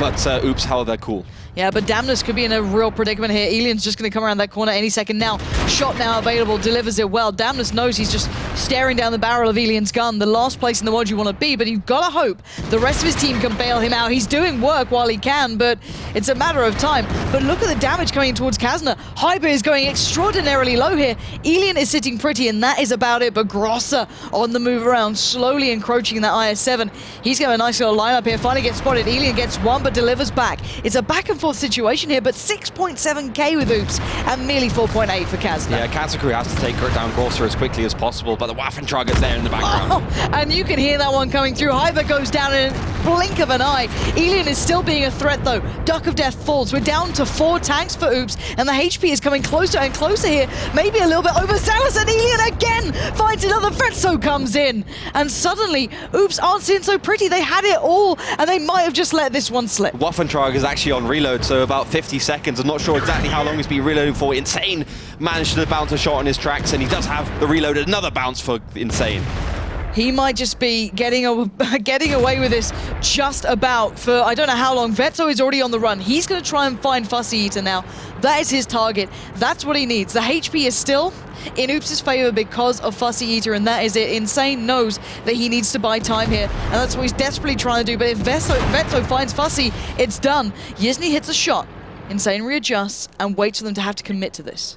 but oops, how they're cool. Yeah, but Damnus could be in a real predicament here. Elian's just going to come around that corner any second now. Shot now available, delivers it well. Damnus knows he's just staring down the barrel of Elian's gun. The last place in the world you want to be, but you've got to hope the rest of his team can bail him out. He's doing work while he can, but it's a matter of time. But look at the damage coming towards Kazna. Hyber is going extraordinarily low here. Elian is sitting pretty, and that is about it. But Grosser on the move around, slowly encroaching that IS-7. He's got a nice little lineup here. Finally gets spotted. Elian gets one, but delivers back. It's a back and forth situation here, but 6.7k with Oops and merely 4.8 for Kazna. Yeah, Kazakuru has to take down Grosser as quickly as possible, but the Waffentrag is there in the background. Oh, and you can hear that one coming through. Hyber goes down in a blink of an eye. Elian is still being a threat, though. Duck of Death falls. We're down to 4 tanks for Oops, and the HP is coming closer and closer here. Maybe a little bit overzealous, and Elian again finds another Vetso comes in. And suddenly, Oops aren't seeing so pretty. They had it all, and they might have just let this one slip. Waffentrag is actually on reload, so about 50 seconds. I'm not sure exactly how long he's been reloading for. Insane managed to bounce a shot on his tracks, and he does have the reloaded another bounce for Insane. He might just be getting away with this just about for I don't know how long. Vetso is already on the run. He's going to try and find Fussy Eater now. That is his target. That's what he needs. The HP is still in Oops' favor because of Fussy Eater, and that is it. Insane knows that he needs to buy time here, and that's what he's desperately trying to do. But if Vetso finds Fussy, it's done. Yizny hits a shot. Insane readjusts and waits for them to have to commit to this.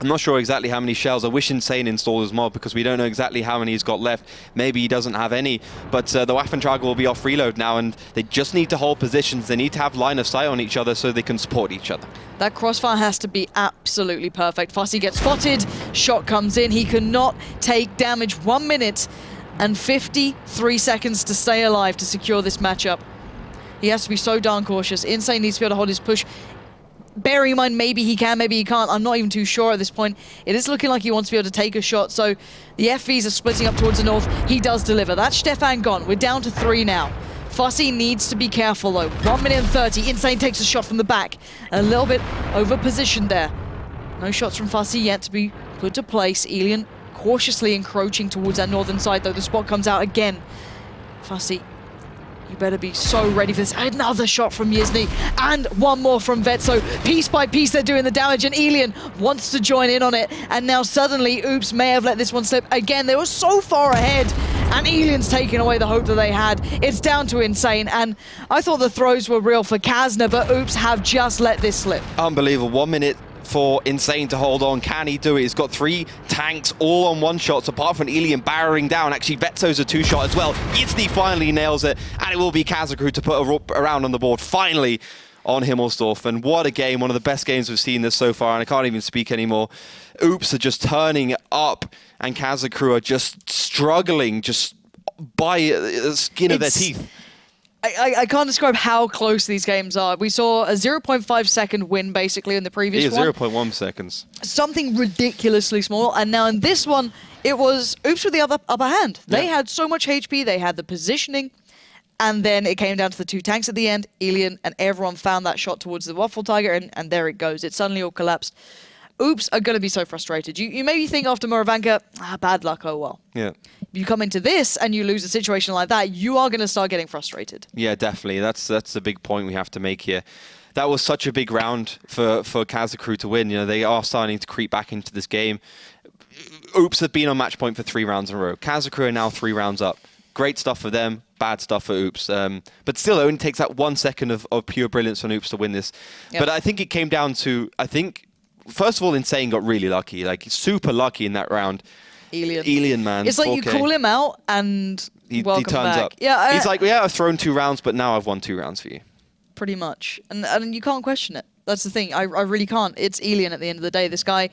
I'm not sure exactly how many shells. I wish Insane installed his mod because we don't know exactly how many he's got left. Maybe he doesn't have any, but the Waffentrag will be off reload now, and they just need to hold positions. They need to have line of sight on each other so they can support each other. That crossfire has to be absolutely perfect. Fussy gets spotted, shot comes in. He cannot take damage. 1 minute and 53 seconds to stay alive to secure this matchup. He has to be so darn cautious. Insane needs to be able to hold his push. Bearing in mind, maybe he can, maybe he can't. I'm not even too sure at this point. It is looking like he wants to be able to take a shot, so the FVs are splitting up towards the north. He does deliver. That's Stefan gone. We're down to 3 now. Fussy needs to be careful, though. 1 minute and 30. Insane takes a shot from the back. A little bit over-positioned there. No shots from Fussy yet to be put to place. Elian cautiously encroaching towards that northern side, though. The spot comes out again. Fussy, you better be so ready for this. Another shot from Yizny, and one more from Vetso. Piece by piece, they're doing the damage, and Elian wants to join in on it. And now suddenly, Oops may have let this one slip. Again, they were so far ahead, and Elian's taking away the hope that they had. It's down to Insane, and I thought the throws were real for Kazna, but Oops have just let this slip. Unbelievable. 1 minute for Insane to hold on. Can he do it? He's got 3 tanks all on one shots, apart from Elian barrering down. Actually, Vetso's a 2-shot as well. Yizny finally nails it, and it will be Kazakuru to put a round on the board, finally, on Himmelsdorf. And what a game. One of the best games we've seen this so far, and I can't even speak anymore. Oops are just turning up, and Kazakuru are just struggling, just by the skin of their teeth. I can't describe how close these games are. We saw a 0.5 second win, basically, in the previous one. 0.1 seconds. Something ridiculously small. And now in this one, it was Oops with the upper hand. They had so much HP, they had the positioning, and then it came down to the 2 tanks at the end. Elian and everyone found that shot towards the Waffle Tiger, and there it goes. It suddenly all collapsed. Oops are going to be so frustrated. You maybe think after Murovanka, bad luck, oh well. Yeah. You come into this and you lose a situation like that, you are going to start getting frustrated. Yeah, definitely. That's the big point we have to make here. That was such a big round for Kazakuru to win. You know, they are starting to creep back into this game. Oops have been on match point for 3 rounds in a row. Kazakuru are now 3 rounds up. Great stuff for them, bad stuff for Oops. But still, it only takes that 1 second of pure brilliance on Oops to win this. Yep. But I think it came down to, first of all, Insane got really lucky, like super lucky in that round. Elian, man. It's like 4K. You call him out and he welcome turns back. up. Yeah, he's like, yeah, I've thrown 2 rounds, but now I've won 2 rounds for you. Pretty much. And you can't question it. That's the thing. I really can't. It's Elian at the end of the day. This guy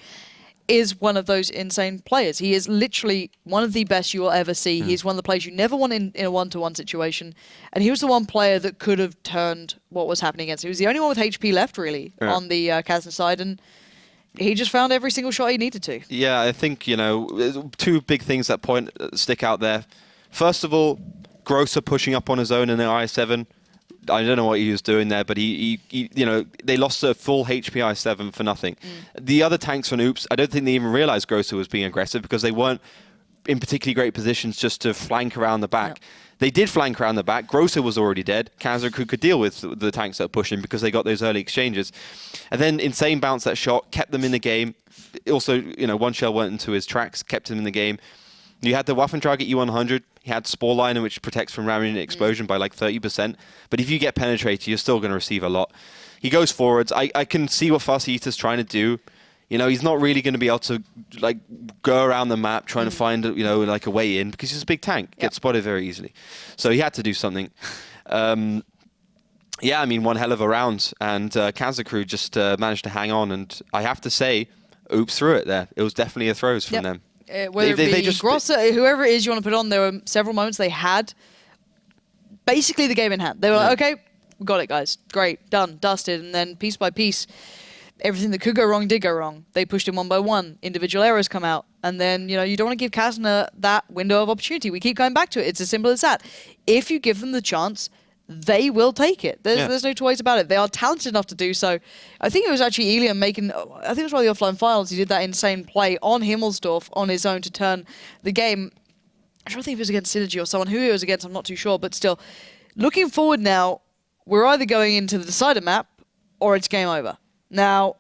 is one of those insane players. He is literally one of the best you will ever see. He's one of the players you never want in a one-to-one situation. And he was the one player that could have turned what was happening against him. He was the only one with HP left, really, on the Kazna side. And he just found every single shot he needed to. Yeah, I think, two big things that stick out there. First of all, Grosser pushing up on his own in the I7. I don't know what he was doing there, but he they lost a full HP I7 for nothing. The other tanks on Oops, I don't think they even realized Grosser was being aggressive because they weren't in particularly great positions just to flank around the back. No. They did flank around the back. Grosser was already dead. Kazna could deal with the tanks that are pushing because they got those early exchanges. And then Insane bounced that shot, kept them in the game. Also, one shell went into his tracks, kept him in the game. You had the Waffentrag at U100. He had Spore Liner, which protects from ramming explosion by like 30%. But if you get penetrated, you're still going to receive a lot. He goes forwards. I can see what Fussy Eater's trying to do. He's not really going to be able to go around the map trying to find a way in because he's a big tank. Gets spotted very easily. So he had to do something. One hell of a round. And Kazna crew just managed to hang on. And I have to say, Oops threw it there. It was definitely a throws from them. Whether it be Grosser, whoever it is you want to put on, there were several moments they had basically the game in hand. They were like, okay, we got it, guys. Great, done, dusted. And then piece by piece, everything that could go wrong did go wrong. They pushed him one by one. Individual errors come out. And then, you don't want to give Kazna that window of opportunity. We keep going back to it. It's as simple as that. If you give them the chance, they will take it. There's no two ways about it. They are talented enough to do so. I think it was actually Elian I think it was one of the offline finals. He did that insane play on Himmelsdorf on his own to turn the game. I don't think it was against Synergy or someone. Who it was against, I'm not too sure. But still, looking forward now, we're either going into the decider map or it's game over. Now,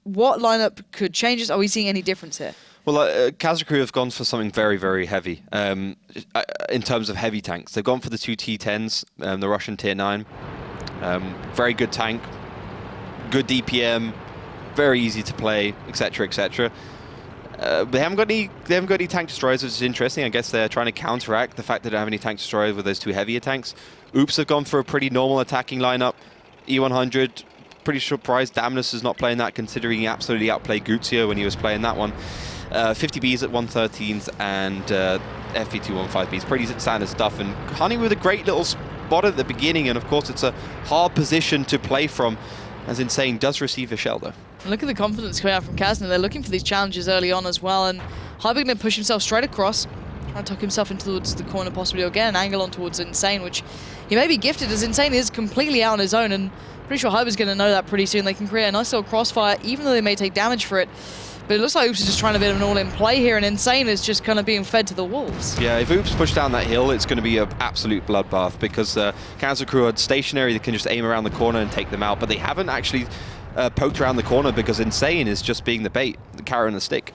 what lineup could change this? Are we seeing any difference here? Well, Kazna crew have gone for something very, very heavy in terms of heavy tanks. They've gone for the two T10s, the Russian Tier 9. Very good tank, good DPM, very easy to play, etc., etc. They haven't got any tank destroyers, which is interesting. I guess they're trying to counteract the fact that they don't have any tank destroyers with those two heavier tanks. Oops have gone for a pretty normal attacking lineup. E100, pretty surprised Damnus is not playing that, considering he absolutely outplayed Guzio when he was playing that one. 50Bs at 113s and FV215Bs. Pretty standard stuff. And Honey with a great little spot at the beginning. And of course, it's a hard position to play from, as Insane does receive a shell, though. Look at the confidence coming out from Kazna. They're looking for these challenges early on as well. And Hyber going to push himself straight across, trying to tuck himself into towards the corner possibly, or get an angle on towards Insane, which he may be gifted, as Insane is completely out on his own. And pretty sure Hyber's going to know that pretty soon. They can create a nice little crossfire, even though they may take damage for it. But it looks like Oops is just trying a bit of an all-in play here, and Insane is just kind of being fed to the wolves. Yeah, if Oops push down that hill, it's going to be an absolute bloodbath because Kazna crew are stationary. They can just aim around the corner and take them out, but they haven't actually poked around the corner because Insane is just being the bait, the carrot and the stick.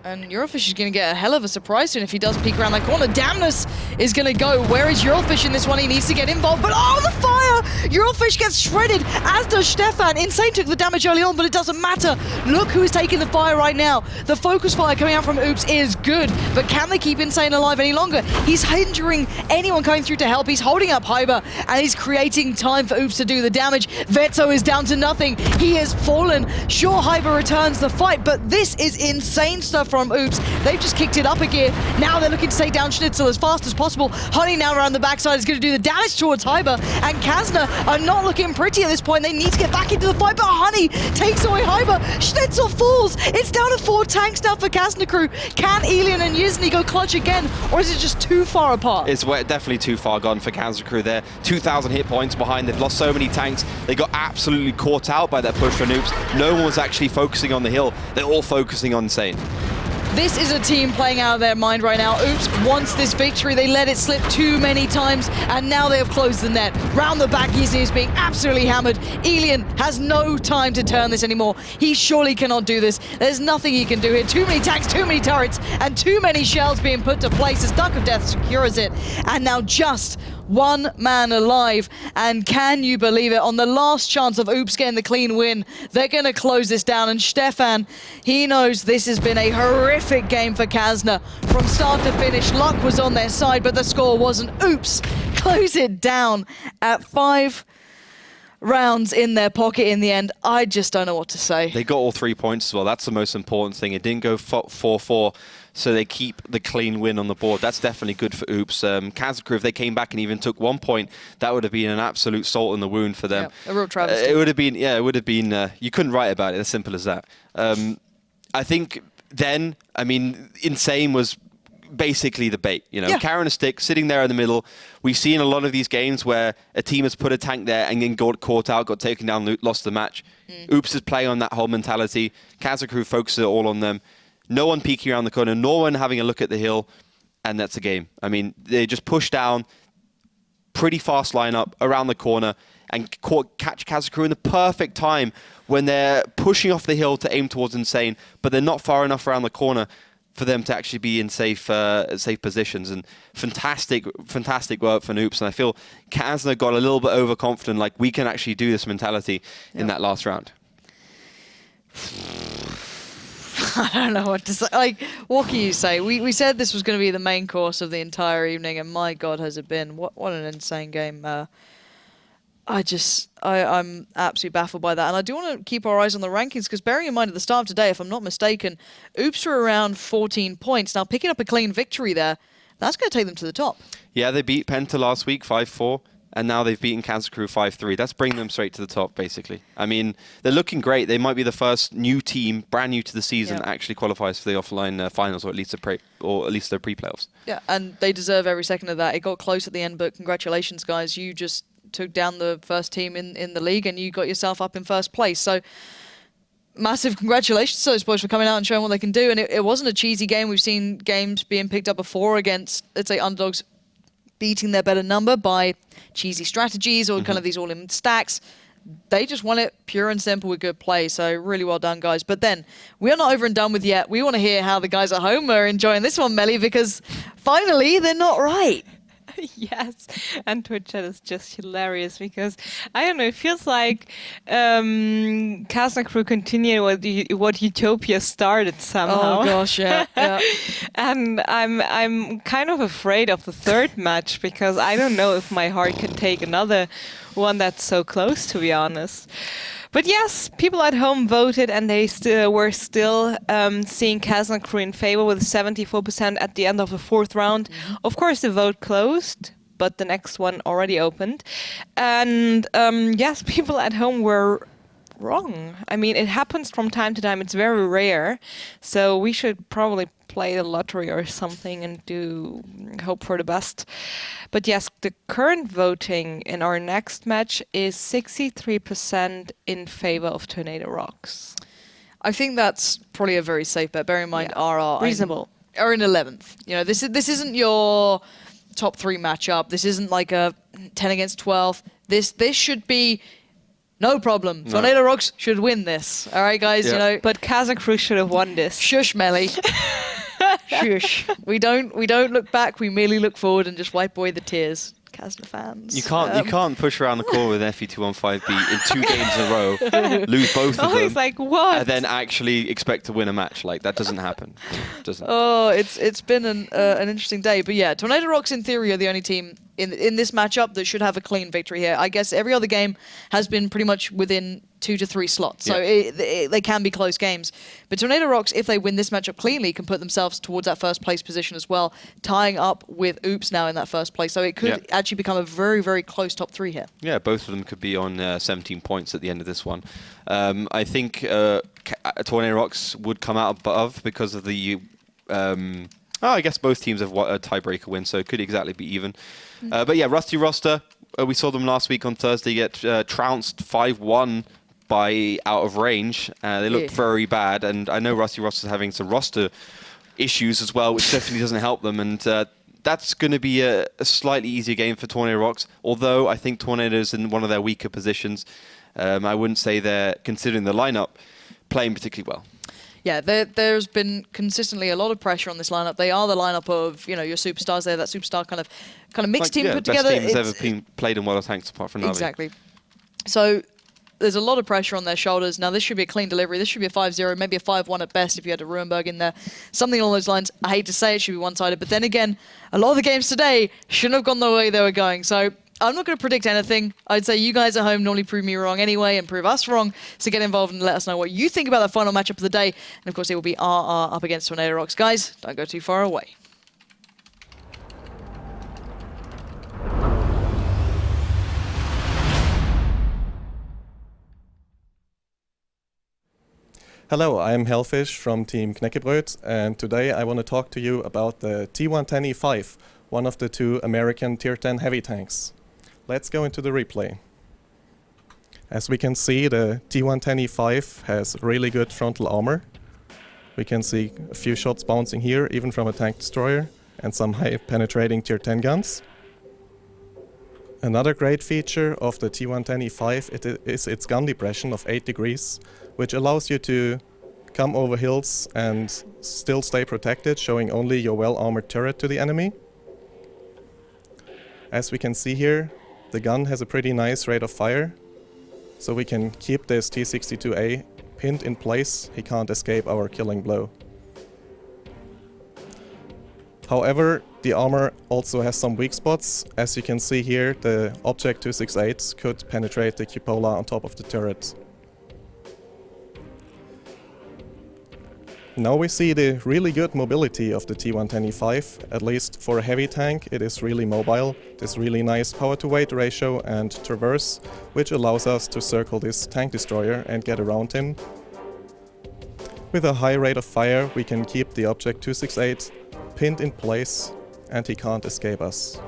And Eurofish is going to get a hell of a surprise soon if he does peek around that corner. Damnus is going to go. Where is Eurofish in this one? He needs to get involved. But oh, the fire! Eurofish gets shredded, as does Stefan. Insane took the damage early on, but it doesn't matter. Look who is taking the fire right now. The focus fire coming out from Oops is good, but can they keep Insane alive any longer? He's hindering anyone coming through to help. He's holding up Hyber, and he's creating time for Oops to do the damage. Vetso is down to nothing. He has fallen. Sure, Hyber returns the fight, but this is insane stuff from Oops. They've just kicked it up a gear. Now they're looking to take down Schnitzel as fast as possible. Honey now around the backside is going to do the damage towards Hyber, and Kazna are not looking pretty at this point. They need to get back into the fight, but Honey takes away Hyber. Schnitzel falls. It's down to 4 tanks now for Kazna crew. Can Elian and Yizny go clutch again, or is it just too far apart? It's definitely too far gone for Kazna crew there. 2,000 hit points behind. They've lost so many tanks. They got absolutely caught out by that push from Oops. No one was actually focusing on the hill. They're all focusing on Insane. This is a team playing out of their mind right now. Oops wants this victory. They let it slip too many times, and now they have closed the net. Round the back, Yizny is being absolutely hammered. Elian has no time to turn this anymore. He surely cannot do this. There's nothing he can do here. Too many tanks, too many turrets, and too many shells being put to place as Duck of Death secures it. And now just one man alive, and can you believe it? On the last chance of Oops getting the clean win, they're going to close this down, and Stefan, he knows this has been a horrific game for Kazna. From start to finish, luck was on their side, but the score wasn't. Oops close it down at 5. rounds in their pocket in the end. I just don't know what to say. They got all 3 points as well. That's the most important thing. It didn't go 4-4, so they keep the clean win on the board. That's definitely good for Oops. Kazna, if they came back and even took 1 point, that would have been an absolute salt in the wound for them. Yeah, a real travesty. It would have been, you couldn't write about it, as simple as that. I think then, Insane was basically the bait. Carrying a stick, sitting there in the middle. We've seen a lot of these games where a team has put a tank there and then got caught out, got taken down, lost the match. Oops is playing on that whole mentality. Kazna focuses it all on them. No one peeking around the corner, no one having a look at the hill, and that's a game. They just push down, pretty fast lineup around the corner, and catch Kazna in the perfect time when they're pushing off the hill to aim towards Insane, but they're not far enough around the corner for them to actually be in safe positions. And fantastic work for Noops. And I feel Kazna got a little bit overconfident, like we can actually do this mentality in that last round. I don't know what to say. Like, what can you say? We said this was going to be the main course of the entire evening, and my God, has it been. What an insane game. I'm absolutely baffled by that. And I do want to keep our eyes on the rankings, because bearing in mind at the start of today, if I'm not mistaken, Oops were around 14 points. Now, picking up a clean victory there, that's going to take them to the top. Yeah, they beat Penta last week 5-4, and now they've beaten Kazna 5-3. That's bringing them straight to the top, basically. They're looking great. They might be the first new team, brand new to the season, that actually qualifies for the offline finals, or at least their pre-playoffs. Yeah, and they deserve every second of that. It got close at the end, but congratulations, guys. You just took down the first team in the league, and you got yourself up in first place. So massive congratulations to those boys for coming out and showing what they can do. And it wasn't a cheesy game. We've seen games being picked up before against, let's say, underdogs beating their better number by cheesy strategies or kind of these all-in stacks. They just won it pure and simple with good play. So really well done, guys. But then we are not over and done with yet. We want to hear how the guys at home are enjoying this one, Melly, because finally they're not right. Yes, and Twitch chat is just hilarious, because I don't know, it feels like Kazna Crew continued what Utopia started somehow. Oh gosh, yeah. And I'm kind of afraid of the third match, because I don't know if my heart can take another one that's so close, to be honest. But yes, people at home voted, and they were still seeing Kazna Crew in favor with 74% at the end of the fourth round. Of course, the vote closed, but the next one already opened. And yes, people at home were wrong. It happens from time to time. It's very rare. So we should probably play the lottery or something and hope for the best. But yes, the current voting in our next match is 63% in favor of Tornado Rocks. I think that's probably a very safe bet. Bear in mind, RR reasonable are in 11th. This isn't your top 3 matchup. This isn't like a 10 against 12. This should be no problem. No. Tornado Rocks should win this. All right, guys. Yeah. But Kazna Crew should have won this. Shush, Melly. Shush. We don't look back. We merely look forward and just wipe away the tears. Kazna fans. You can't push around the corner with an FE215B in 2 games in a row, lose both of them, it's like, what? and then actually expect to win a match. Like, that doesn't happen. Oh, it's been an interesting day. But yeah, Tornado Rocks in theory are the only team in this matchup that should have a clean victory here. I guess every other game has been pretty much within 2 to 3 slots. So they can be close games. But Tornado Rocks, if they win this matchup cleanly, can put themselves towards that first place position as well, tying up with Oops now in that first place. So it could actually become a very, very close top 3 here. Yeah, both of them could be on 17 points at the end of this one. I think Tornado Rocks would come out above because of the... I guess both teams have a tiebreaker win, so it could exactly be even. But yeah, Rusty Roster, we saw them last week on Thursday get trounced 5-1 by out of range. They looked very bad, and I know Rusty Roster's having some roster issues as well, which definitely doesn't help them. And that's going to be a slightly easier game for Tornado Rocks, although I think Tornado's in one of their weaker positions. I wouldn't say they're, considering the lineup, playing particularly well. Yeah, there's been consistently a lot of pressure on this lineup. They are the lineup of, your superstars there, that superstar kind of mixed team put together. Best team has ever played in World of Tanks apart from Navi. Exactly. So there's a lot of pressure on their shoulders. Now, this should be a clean delivery. This should be a 5-0, maybe a 5-1 at best if you had a Murovanka in there. Something along those lines. I hate to say it should be one-sided, but then again, a lot of the games today shouldn't have gone the way they were going. So I'm not going to predict anything. I'd say you guys at home normally prove me wrong anyway and prove us wrong. So get involved and let us know what you think about the final matchup of the day. And of course, it will be RR up against Tornado Rocks. Guys, don't go too far away. Hello, I'm Hellfish from Team Knäckebröt, and today I want to talk to you about the T110E5, one of the two American Tier 10 heavy tanks. Let's go into the replay. As we can see, the T110E5 has really good frontal armor. We can see a few shots bouncing here, even from a tank destroyer, and some high penetrating Tier 10 guns. Another great feature of the T110E5 is its gun depression of 8 degrees, which allows you to come over hills and still stay protected, showing only your well-armored turret to the enemy. As we can see here, the gun has a pretty nice rate of fire, so we can keep this T62A pinned in place. He can't escape our killing blow. However, the armor also has some weak spots. As you can see here, the Object 268 could penetrate the cupola on top of the turret. Now we see the really good mobility of the T110E5. At least for a heavy tank, it is really mobile. This really nice power-to-weight ratio and traverse, which allows us to circle this tank destroyer and get around him. With a high rate of fire, we can keep the Object 268 pinned in place, and he can't escape us.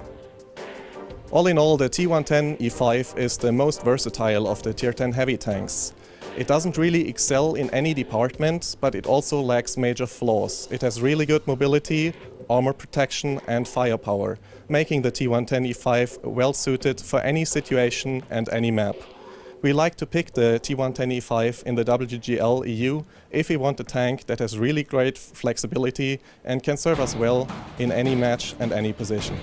All in all, the T110E5 is the most versatile of the Tier 10 heavy tanks. It doesn't really excel in any department, but it also lacks major flaws. It has really good mobility, armor protection and firepower, making the T110E5 well suited for any situation and any map. We like to pick the T110E5 in the WGLEU if we want a tank that has really great flexibility and can serve us well in any match and any position.